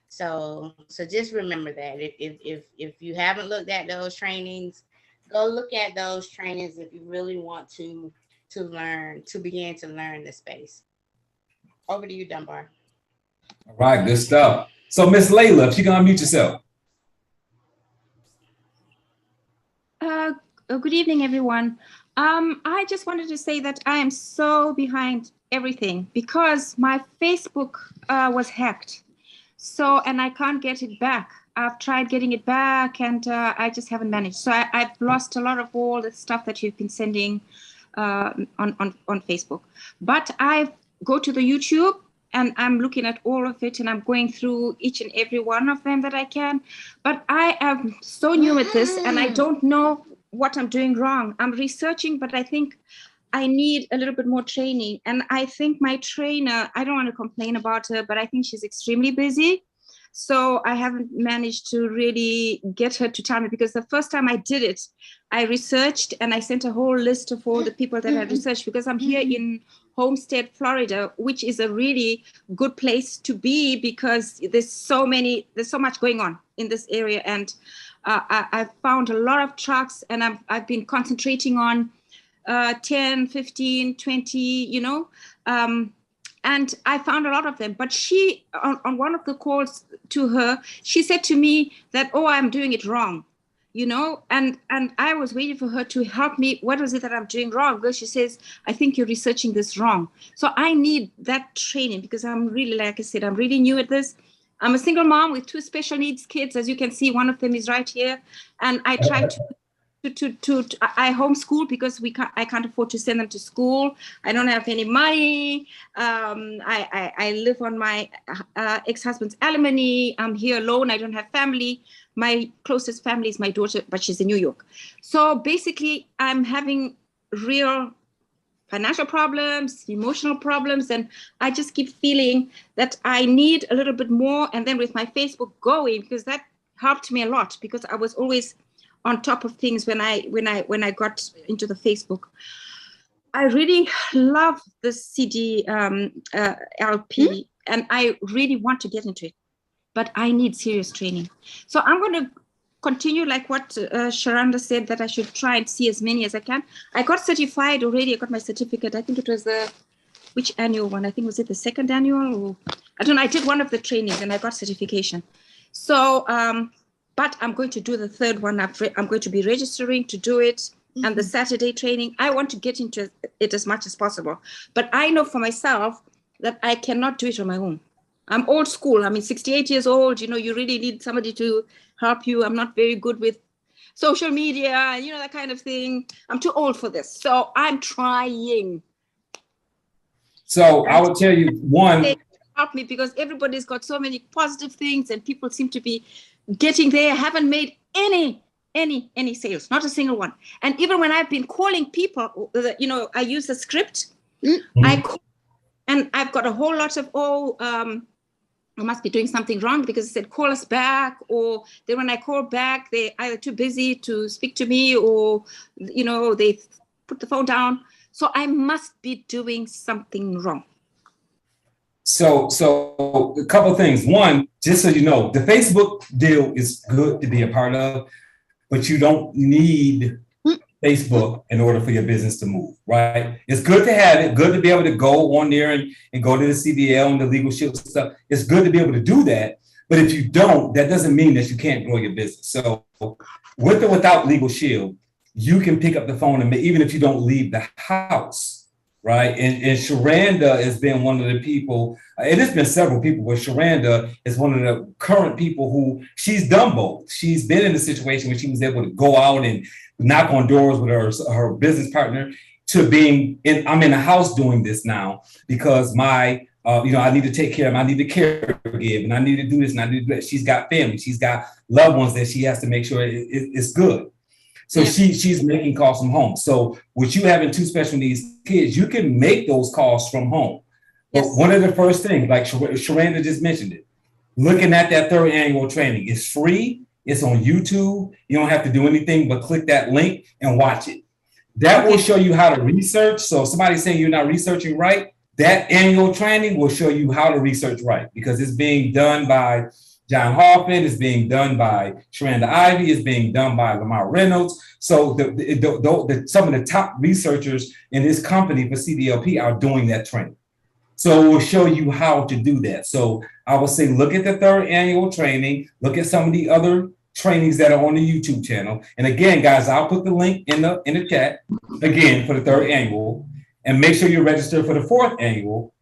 So just remember that if you haven't looked at those trainings, go look at those trainings if you really want to begin to learn the space. Over to you, Dunbar. All right, good stuff. So Miss Layla, if you can unmute yourself. Good evening, everyone. I just wanted to say that I am so behind everything because my Facebook was hacked. So, and I can't get it back. I've tried getting it back and I just haven't managed. So I've lost a lot of all the stuff that you've been sending on Facebook. But I go to the YouTube and I'm looking at all of it and I'm going through each and every one of them that I can. But I am so new at this and I don't know what I'm doing wrong. I'm researching, but I think I need a little bit more training. And I think my trainer, I don't want to complain about her, but I think she's extremely busy. So I haven't managed to really get her to tell me, because the first time I did it, I researched and I sent a whole list of all the people that I researched, because I'm here in Homestead, Florida, which is a really good place to be because there's so much going on in this area. And I've found a lot of trucks, and I've been concentrating on 10, 15, 20, you know, and I found a lot of them. But she, on one of the calls to her, she said to me that, oh, I'm doing it wrong, you know, and I was waiting for her to help me. What was it that I'm doing wrong? Because she says, I think you're researching this wrong. So I need that training, because I'm really, like I said, I'm really new at this. I'm a single mom with 2 special needs kids. As you can see, one of them is right here. And I try to I homeschool because I can't afford to send them to school. I don't have any money. I live on my ex-husband's alimony. I'm here alone. I don't have family. My closest family is my daughter, but she's in New York. So basically, I'm having real financial problems, emotional problems, and I just keep feeling that I need a little bit more. And then with my Facebook going, because that helped me a lot, because I was always on top of things when I got into the Facebook. I really love the CDLP, and I really want to get into it, but I need serious training. So I'm going to continue like what Sharanda said, that I should try and see as many as I can. I got certified already. I got my certificate. I think it was which annual one? I think was it the 2nd annual? Or, I don't know. I did one of the trainings and I got certification. So, but I'm going to do the 3rd one. I'm going to be registering to do it. And the Saturday training, I want to get into it as much as possible. But I know for myself that I cannot do it on my own. I'm old school. I mean, 68 years old, you know, you really need somebody to help you. I'm not very good with social media, you know, that kind of thing. I'm too old for this. So I'm trying. So I would tell you one. Help me, because everybody's got so many positive things and people seem to be getting there. I haven't made any sales, not a single one. And even when I've been calling people, you know, I use the script. I call, and I've got a whole lot of, I must be doing something wrong, because it said, call us back. Or then when I call back, they're either too busy to speak to me, or, you know, they put the phone down. So I must be doing something wrong. So a couple of things. One, just so you know, the Facebook deal is good to be a part of, but you don't need Facebook in order for your business to move, right? It's good to have it, good to be able to go on there and go to the CDL and the legal shield stuff. It's good to be able to do that. But if you don't, that doesn't mean that you can't grow your business. So with or without legal shield, you can pick up the phone, and even if you don't leave the house, right? And Sharanda has been one of the people, it has been several people, but Sharanda is one of the current people who, she's done both. She's been in a situation where she was able to go out and knock on doors with her business partner, to being I'm in the house doing this now because my, you know, I need to take care of them. I need to caregive, and I need to do this, and I need to do that. She's got family. She's got loved ones that she has to make sure it's good. So she's making calls from home. So with you having 2 special needs kids, you can make those calls from home. But one of the first things, like Sharanda just mentioned it, looking at that 3rd annual training, it's free. It's on YouTube. You don't have to do anything but click that link and watch it. That will show you how to research. So if somebody's saying you're not researching right, that annual training will show you how to research right, because it's being done by John Hoffman, it's being done by Sharanda Ivy, it's being done by Lamar Reynolds. So some of the top researchers in this company for CDLP are doing that training. So it will show you how to do that. So I would say, look at the 3rd annual training, look at some of the other trainings that are on the YouTube channel. And again, guys, I'll put the link in the chat again for the 3rd annual, and make sure you're registered for the 4th annual.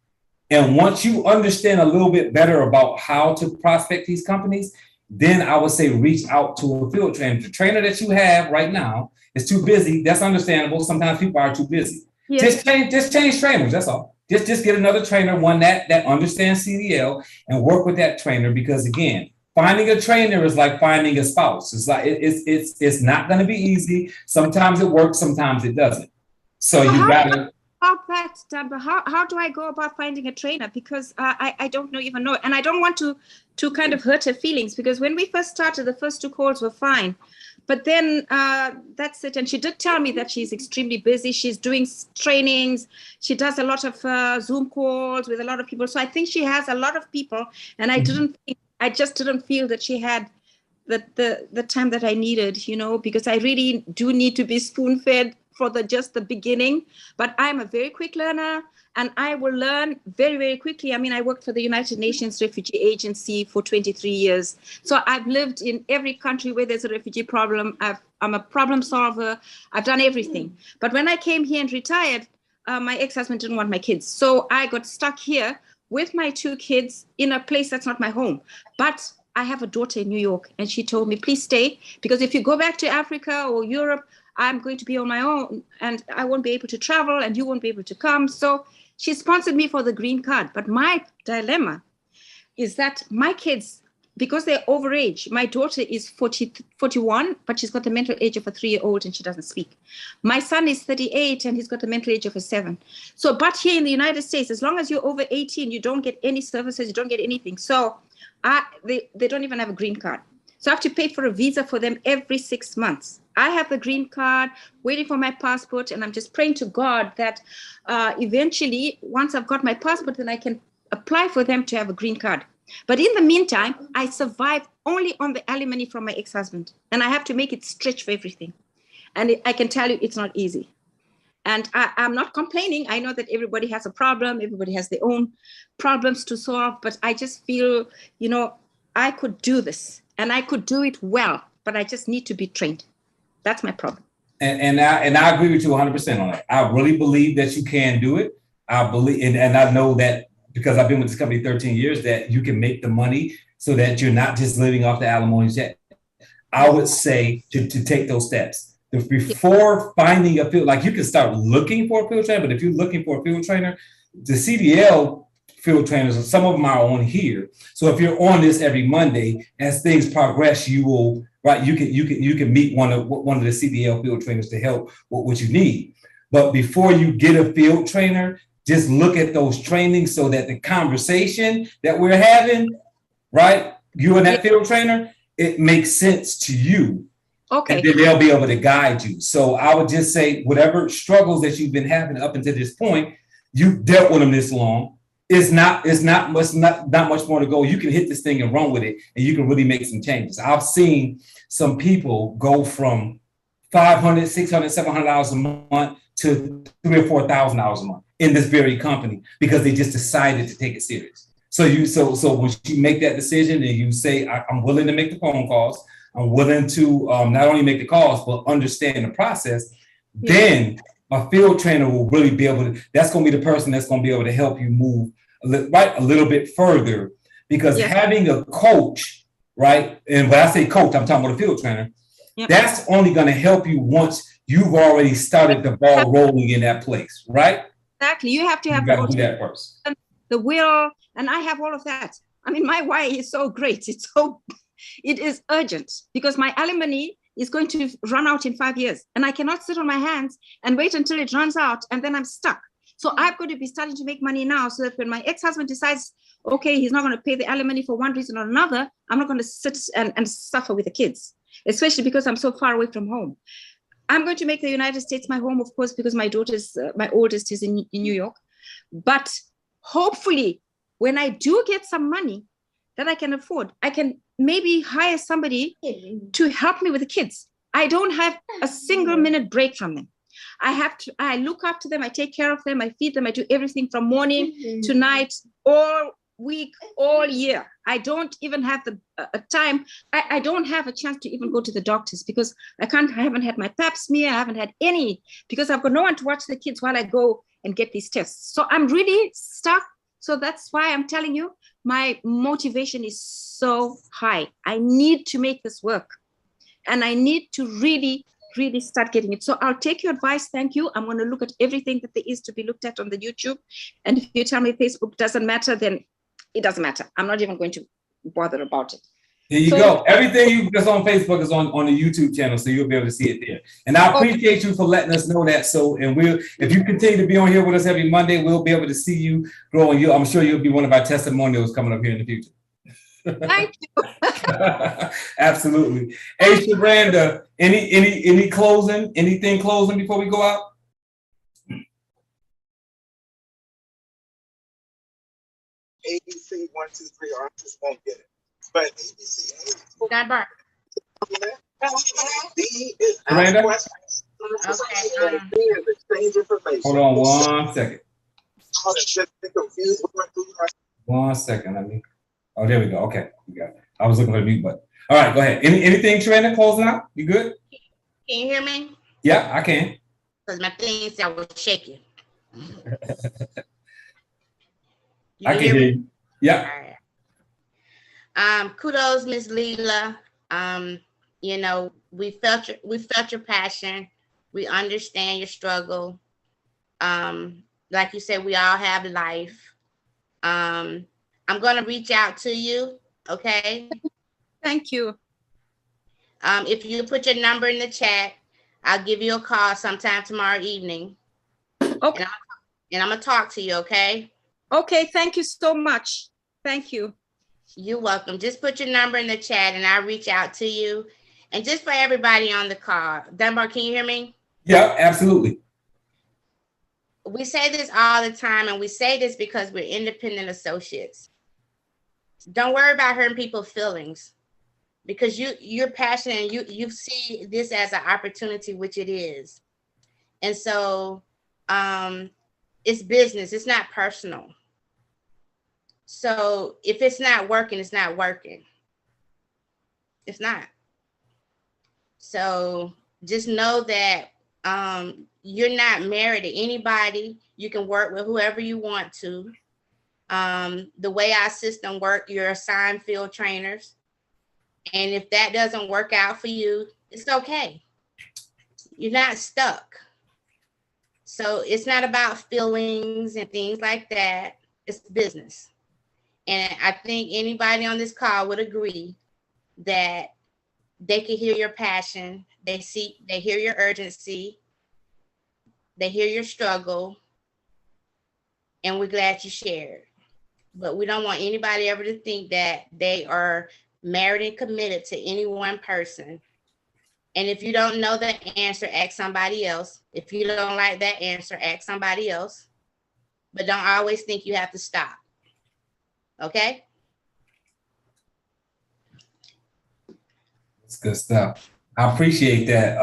And once you understand a little bit better about how to prospect these companies, then I would say reach out to a field trainer. The trainer that you have right now is too busy. That's understandable. Sometimes people are too busy. Just change trainers. That's all. Just get another trainer, one that understands CDL, and work with that trainer. Because again, finding a trainer is like finding a spouse. It's like it's not going to be easy. Sometimes it works, sometimes it doesn't. So you gotta. about that, Dan, but how do I go about finding a trainer? Because I don't even know. And I don't want to kind of hurt her feelings, because when we first started, the first 2 calls were fine. But then that's it. And she did tell me that she's extremely busy. She's doing trainings. She does a lot of Zoom calls with a lot of people. So I think she has a lot of people. And I just didn't feel that she had the time that I needed, you know, because I really do need to be spoon-fed for just the beginning. But I'm a very quick learner, and I will learn very, very quickly. I mean, I worked for the United Nations Refugee Agency for 23 years. So I've lived in every country where there's a refugee problem. I'm a problem solver. I've done everything. But when I came here and retired, my ex-husband didn't want my kids. So I got stuck here with my 2 kids in a place that's not my home. But I have a daughter in New York, and she told me, please stay, because if you go back to Africa or Europe, I'm going to be on my own and I won't be able to travel and you won't be able to come. So she sponsored me for the green card. But my dilemma is that my kids, because they're overage, my daughter is 41, but she's got the mental age of a 3-year-old and she doesn't speak. My son is 38 and he's got the mental age of a 7. So, but here in the United States, as long as you're over 18, you don't get any services, you don't get anything. So they don't even have a green card. So I have to pay for a visa for them every 6 months. I have the green card, waiting for my passport, and I'm just praying to God that eventually, once I've got my passport, then I can apply for them to have a green card. But in the meantime, I survive only on the alimony from my ex-husband, and I have to make it stretch for everything. And I can tell you it's not easy. And I'm not complaining. I know that everybody has a problem. Everybody has their own problems to solve. But I just feel, you know, I could do this and I could do it well, but I just need to be trained. That's my problem. And I agree with you 100% on that. I really believe that you can do it. I believe, and I know that because I've been with this company 13 years, that you can make the money so that you're not just living off the alimony check. I would say to take those steps. Before finding a field, like you can start looking for a field trainer, but if you're looking for a field trainer, the CDL field trainers, some of them are on here. So if you're on this every Monday, as things progress, you will, right, you can meet one of the CDL field trainers to help with what you need. But before you get a field trainer, just look at those trainings so that the conversation that we're having, right, you and that field trainer, it makes sense to you. Okay. And then they'll be able to guide you. So I would just say whatever struggles that you've been having up until this point, you've dealt with them this long. It's not much more to go. You can hit this thing and run with it, and you can really make some changes. I've seen some people go from $500, $600, $700 a month to $3,000 or $4,000 a month in this very company because they just decided to take it serious. So when you make that decision and you say, I'm willing to make the phone calls, I'm willing to not only make the calls, but understand the process, then a field trainer will really be able to, that's going to be the person that's going to be able to help you move a little bit further, because having a coach, right? And when I say coach, I'm talking about a field trainer. That's only going to help you once you've already started the ball rolling in that place, right? Exactly. You have to have that first. The will, and I have all of that. I mean, my why is so great. It is urgent because my alimony is going to run out in 5 years, and I cannot sit on my hands and wait until it runs out, and then I'm stuck. So I've got to be starting to make money now, so that when my ex-husband decides, okay, he's not going to pay the alimony for one reason or another, I'm not going to sit and suffer with the kids, especially because I'm so far away from home. I'm going to make the United States my home, of course, because my daughter's, my oldest is in New York. But hopefully, when I do get some money that I can afford, I can maybe hire somebody to help me with the kids. I don't have a single minute break from them. I look after them, I take care of them, I feed them, I do everything from morning to night, all week, all year. I don't even have the time. I don't have a chance to even go to the doctors because I haven't had my pap smear, I haven't had any, because I've got no one to watch the kids while I go and get these tests. So I'm really stuck. So that's why I'm telling you, my motivation is so high. I need to make this work. And I need to really start getting it. So I'll take your advice. Thank you. I'm going to look at everything that there is to be looked at on the YouTube. And if you tell me Facebook doesn't matter, then it doesn't matter. I'm not even going to bother about it. There you So- go. Everything that's on Facebook is on the YouTube channel, so you'll be able to see it there. And I appreciate you for letting us know that. So, and if you continue to be on here with us every Monday, we'll be able to see you grow. And I'm sure you'll be one of our testimonials coming up here in the future. Thank you. Absolutely. Hey, Sharanda, any closing? Anything closing before we go out? ABC 1, 2, 3, or I just won't get it. But ABC God Bar. B is Miranda? ask questions. Okay. C is exchange information. Hold on 1 second. Just be confused with what to do. 1 second. Oh, there we go. Okay, we got it. I was looking for the mute button. All right, go ahead. Anything, Sharanda, closing out? You good? Can you hear me? Yeah, I can. Because my thing said I was shaking. I can hear you. Yeah. All right. Kudos, Miss Leela. You know, we felt your passion. We understand your struggle. Like you said, we all have life. I'm gonna reach out to you, okay? Thank you. If you put your number in the chat, I'll give you a call sometime tomorrow evening. Okay. And I'm gonna talk to you, okay? Okay, thank you so much. Thank you. You're welcome. Just put your number in the chat and I'll reach out to you. And just for everybody on the call, Dunbar, can you hear me? Yeah, absolutely. We say this all the time, and we say this because we're independent associates. Don't worry about hurting people's feelings, because you're passionate and you see this as an opportunity, which it is. And so it's business, it's not personal. So if it's not working, it's not working. It's not. So just know that you're not married to anybody. You can work with whoever you want to. The way our system works, you're assigned field trainers. And if that doesn't work out for you, it's okay. You're not stuck. So it's not about feelings and things like that. It's business. And I think anybody on this call would agree that they can hear your passion. They hear your urgency. They hear your struggle. And we're glad you shared. But we don't want anybody ever to think that they are married and committed to any one person. And if you don't know the answer, ask somebody else. If you don't like that answer, ask somebody else. But don't always think you have to stop. Okay? That's good stuff. I appreciate that,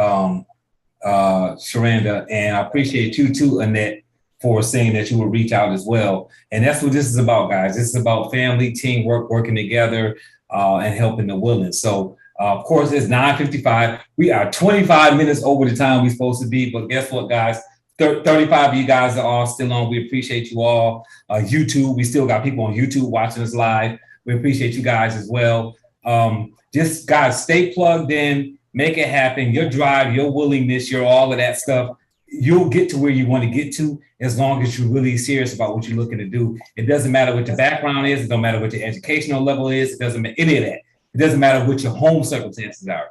Sharanda, and I appreciate you too, Annette, for saying that you will reach out as well. And that's what this is about, guys. This is about family, teamwork, working together, and helping the willing. So, of course, it's 9:55. We are 25 minutes over the time we're supposed to be, but guess what, guys? 35 of you guys are all still on. We appreciate you all. YouTube, we still got people on YouTube watching us live. We appreciate you guys as well. Just guys, stay plugged in, make it happen. Your drive, your willingness, your all of that stuff, you'll get to where you want to get to as long as you're really serious about what you're looking to do. It doesn't matter what your background is. It don't matter what your educational level is. It doesn't matter any of that. It doesn't matter what your home circumstances are.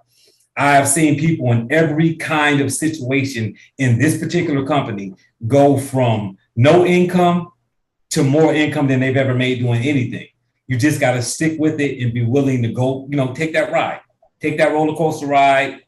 I have seen people in every kind of situation in this particular company go from no income to more income than they've ever made doing anything. You just got to stick with it and be willing to go, take that ride, take that roller coaster ride,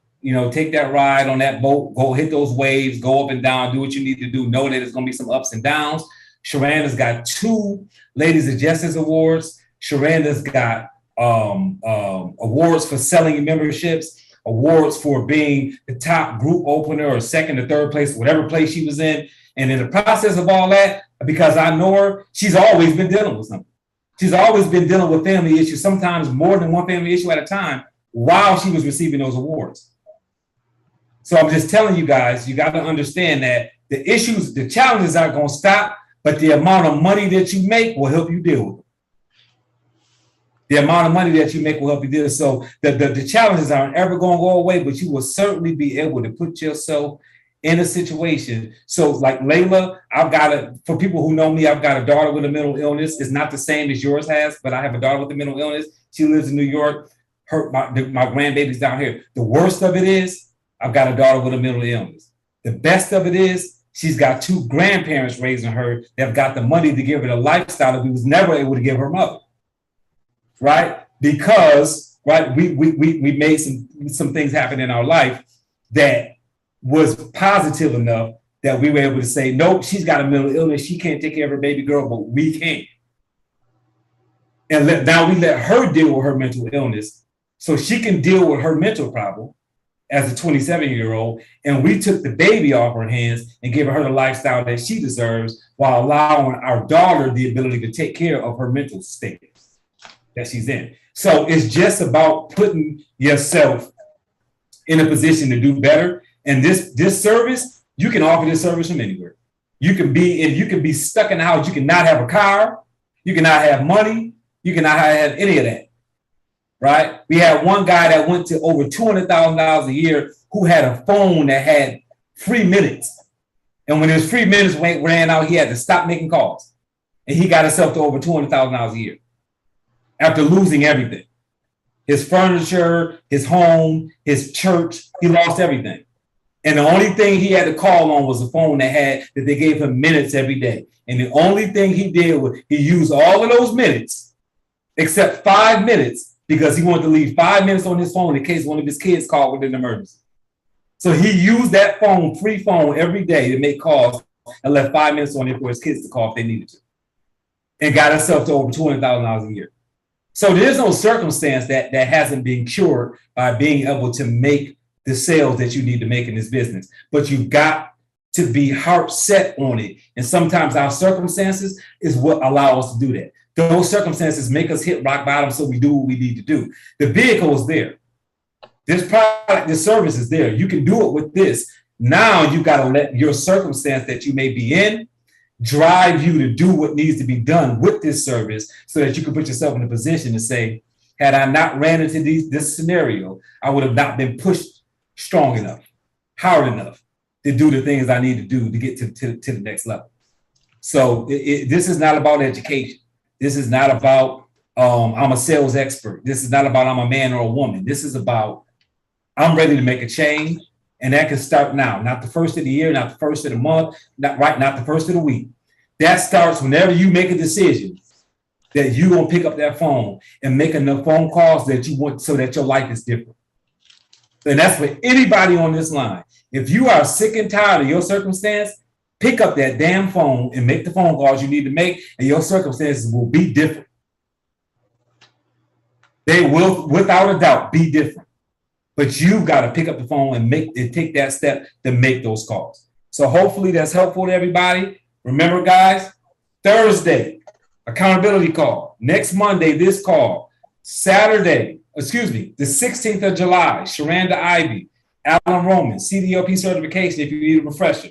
take that ride on that boat, go hit those waves, go up and down, do what you need to do. Know that there's going to be some ups and downs. Sharanda's got 2 Ladies of Justice Awards. Sharanda's got awards for selling memberships, awards for being the top group opener or second or third place, whatever place she was in. And in the process of all that, because I know her, she's always been dealing with something. She's always been dealing with family issues, sometimes more than one family issue at a time, while she was receiving those awards. So I'm just telling you guys, you got to understand that the issues, the challenges aren't going to stop, but the amount of money that you make will help you deal with them. The amount of money that you make will help you deal. So the challenges aren't ever going to go away, but you will certainly be able to put yourself in a situation. So like Layla, for people who know me, I've got a daughter with a mental illness. It's not the same as yours has, but I have a daughter with a mental illness. She lives in New York. my grandbabies down here. The worst of it is I've got a daughter with a mental illness. The best of it is she's got two grandparents raising her that have got the money to give her the lifestyle that we was never able to give her mother, right? Because, right, we made some things happen in our life that was positive enough that we were able to say, nope, she's got a mental illness. She can't take care of her baby girl, but we can. And now we let her deal with her mental illness so she can deal with her mental problem as a 27-year-old. And we took the baby off her hands and gave her the lifestyle that she deserves while allowing our daughter the ability to take care of her mental state that she's in. So it's just about putting yourself in a position to do better. And this service, you can offer this service from anywhere. You can be stuck in the house. You cannot have a car. You cannot have money. You cannot have any of that, right? We had one guy that went to over $200,000 a year who had a phone that had free minutes. And when his free minutes ran out, he had to stop making calls. And he got himself to over $200,000 a year after losing everything. His furniture, his home, his church, he lost everything. And the only thing he had to call on was a phone that they gave him minutes every day. And the only thing he did was he used all of those minutes except 5 minutes because he wanted to leave 5 minutes on his phone in case one of his kids called with an emergency. So he used that phone, free phone, every day to make calls and left 5 minutes on it for his kids to call if they needed to. And got himself to over $200,000 a year. So there's no circumstance that hasn't been cured by being able to make the sales that you need to make in this business. But you've got to be heart set on it. And sometimes our circumstances is what allow us to do that. Those circumstances make us hit rock bottom, so we do what we need to do. The vehicle is there. This product, this service is there. You can do it with this. Now you got to let your circumstance that you may be in drive you to do what needs to be done with this service so that you can put yourself in a position to say, had I not ran into this scenario, I would have not been pushed strong enough, hard enough to do the things I need to do to get to the next level. So this is not about education. This is not about I'm a sales expert. This is not about I'm a man or a woman. This is about I'm ready to make a change, and that can start now. Not the first of the year, not the first of the month, not the first of the week. That starts whenever you make a decision that you're gonna pick up that phone and make enough phone calls that you want so that your life is different. And that's for anybody on this line. If you are sick and tired of your circumstance, pick up that damn phone and make the phone calls you need to make, and your circumstances will be different. They will, without a doubt, be different. But you've got to pick up the phone and take that step to make those calls. So hopefully that's helpful to everybody. Remember, guys, Thursday, accountability call. Next Monday, this call. Saturday, the 16th of July, Sharanda Ivy, Alan Roman, CDLP certification if you need a refresher.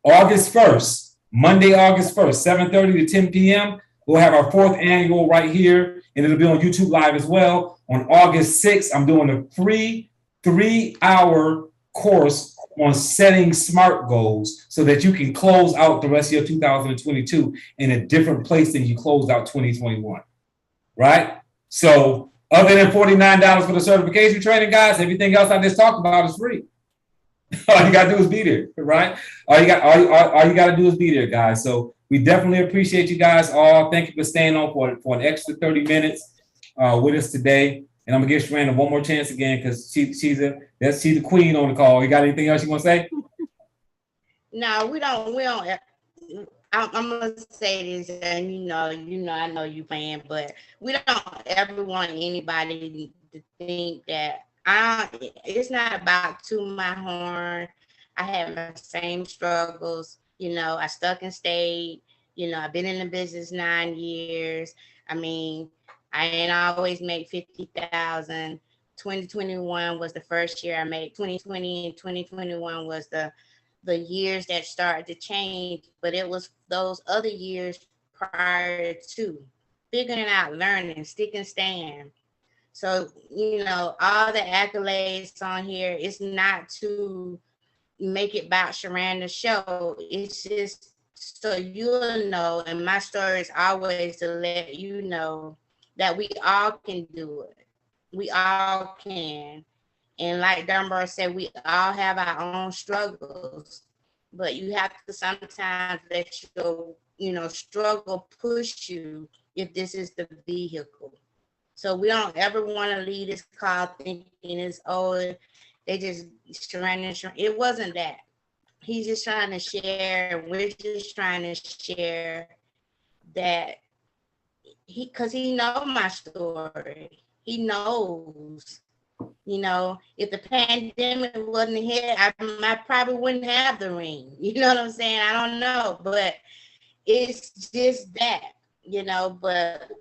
August 1st, Monday, August 1st, 7:30 to 10 p.m. We'll have our 4th annual right here, and it'll be on YouTube Live as well. On August 6th, I'm doing a free 3-hour course on setting SMART goals so that you can close out the rest of your 2022 in a different place than you closed out 2021, right? So other than $49 for the certification training, guys, everything else I just talked about is free. All you gotta do is be there, right? All you gotta do is be there, guys. So we definitely appreciate you guys all. Thank you for staying on for an extra 30 minutes with us today. And I'm gonna give Sharanda one more chance again because she's the queen on the call. You got anything else you want to say? No, we don't. I'm gonna say this, and I know you playing, but we don't ever want anybody to think that it's not about tooting my horn. I have my same struggles. I stuck and stayed. I've been in the business 9 years. I mean, I ain't always make 50,000. 2021 was the first year I made. 2020 and 2021 was the years that started to change, but it was those other years prior to figuring out, learning, stick and stand. So, all the accolades on here, it's not to make it about Sharanda's show. It's just so you'll know, and my story is always to let you know that we all can do it. We all can. And like Dunbar said, we all have our own struggles, but you have to sometimes let your, struggle push you if this is the vehicle. So we don't ever want to leave this call thinking it's, oh, they just trying to, it wasn't that. He's just trying to share, and we're just trying to share that because he knows my story. He knows. If the pandemic wasn't here, I probably wouldn't have the ring. You know what I'm saying? I don't know, but it's just that, but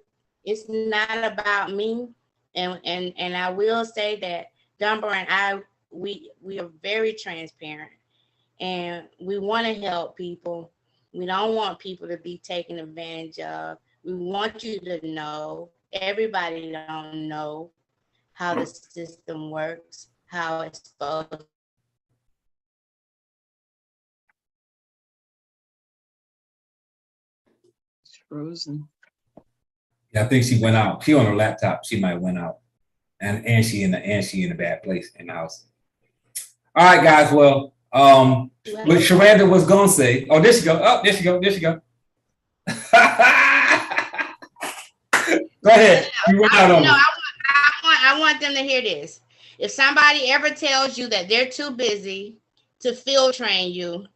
it's not about me. And I will say that Dunbar and I, we are very transparent, and we want to help people. We don't want people to be taken advantage of. We want you to know, everybody don't know how the system works, how it's supposed. It's frozen. Yeah, I think she went out. She on her laptop. She might went out, and she in a bad place in the house. All right, guys. Well, what Sharanda was gonna say. Oh, there she go. Oh, there she go. There she go. Go ahead. You went out on me. I want them to hear this. If somebody ever tells you that they're too busy to field train you,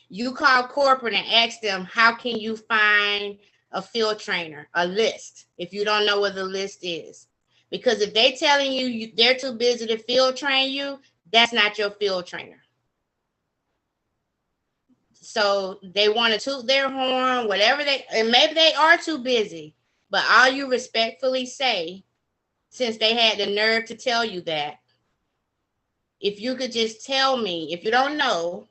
you call corporate and ask them, how can you find a field trainer, a list, if you don't know what the list is? Because if they telling you they're too busy to field train you, that's not your field trainer. So they want to toot their horn, whatever and maybe they are too busy, but all you respectfully say, since they had the nerve to tell you that, if you could just tell me, if you don't know,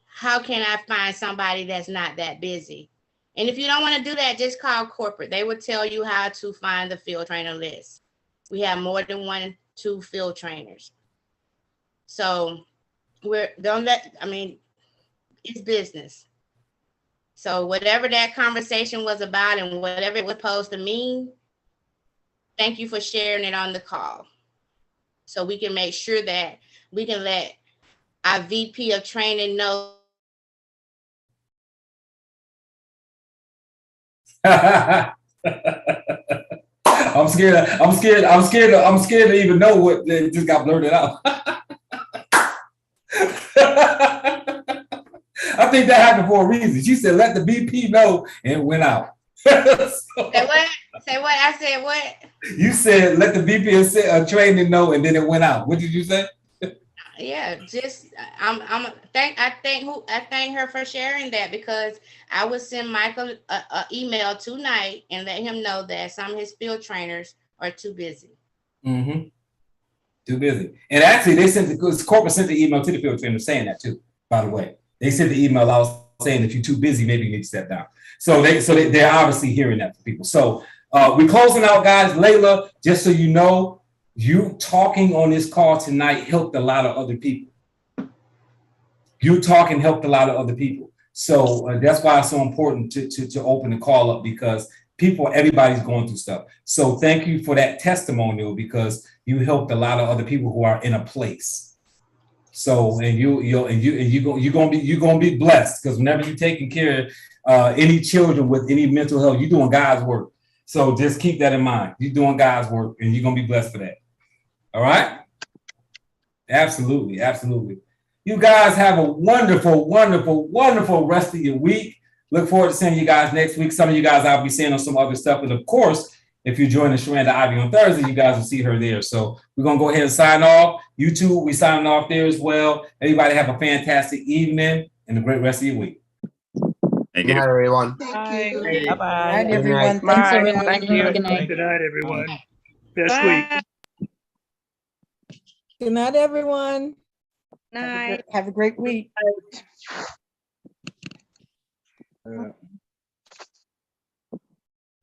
how can I find somebody that's not that busy? And if you don't want to do that, just call corporate. They will tell you how to find the field trainer list. We have more than 2 field trainers. So it's business. So whatever that conversation was about and whatever it was supposed to mean, thank you for sharing it on the call. So we can make sure that we can let our VP of training know. I'm scared to even know what just got blurted out. I think that happened for a reason. She said, let the VP know, and it went out. Say what? Say what? I said what? You said, let the VP of training know, and then it went out. What did you say? Yeah, just I thank her for sharing that, because I would send Michael a email tonight and let him know that some of his field trainers are too busy. Mm-hmm. Too busy. And actually, corporate sent the email to the field trainer saying that too. By the way, they sent the email out saying if you're too busy, maybe you need to step down. So they're obviously hearing that from people. So we're closing out, guys. Layla, just so you know, you talking on this call tonight helped a lot of other people. You talking helped a lot of other people. So that's why it's so important to open the call up, because everybody's going through stuff. So thank you for that testimonial, because you helped a lot of other people who are in a place. So you're gonna be blessed, because whenever you're taking care of any children with any mental health, you're doing God's work. So just keep that in mind. You're doing God's work, and you're gonna be blessed for that. All right? Absolutely, absolutely. You guys have a wonderful, wonderful, wonderful rest of your week. Look forward to seeing you guys next week. Some of you guys I'll be seeing on some other stuff. And of course, if you're joining Sharanda Ivy on Thursday, you guys will see her there. So we're going to go ahead and sign off. You too, we signing off there as well. Everybody have a fantastic evening and a great rest of your week. Thank you. Good night, everyone. Thank you. Bye-bye. Good night. Everyone. Thanks, Bye. everyone. Thank you. Good night. Good night, everyone. Best Bye. week. Good night, everyone. Night. Have a great week.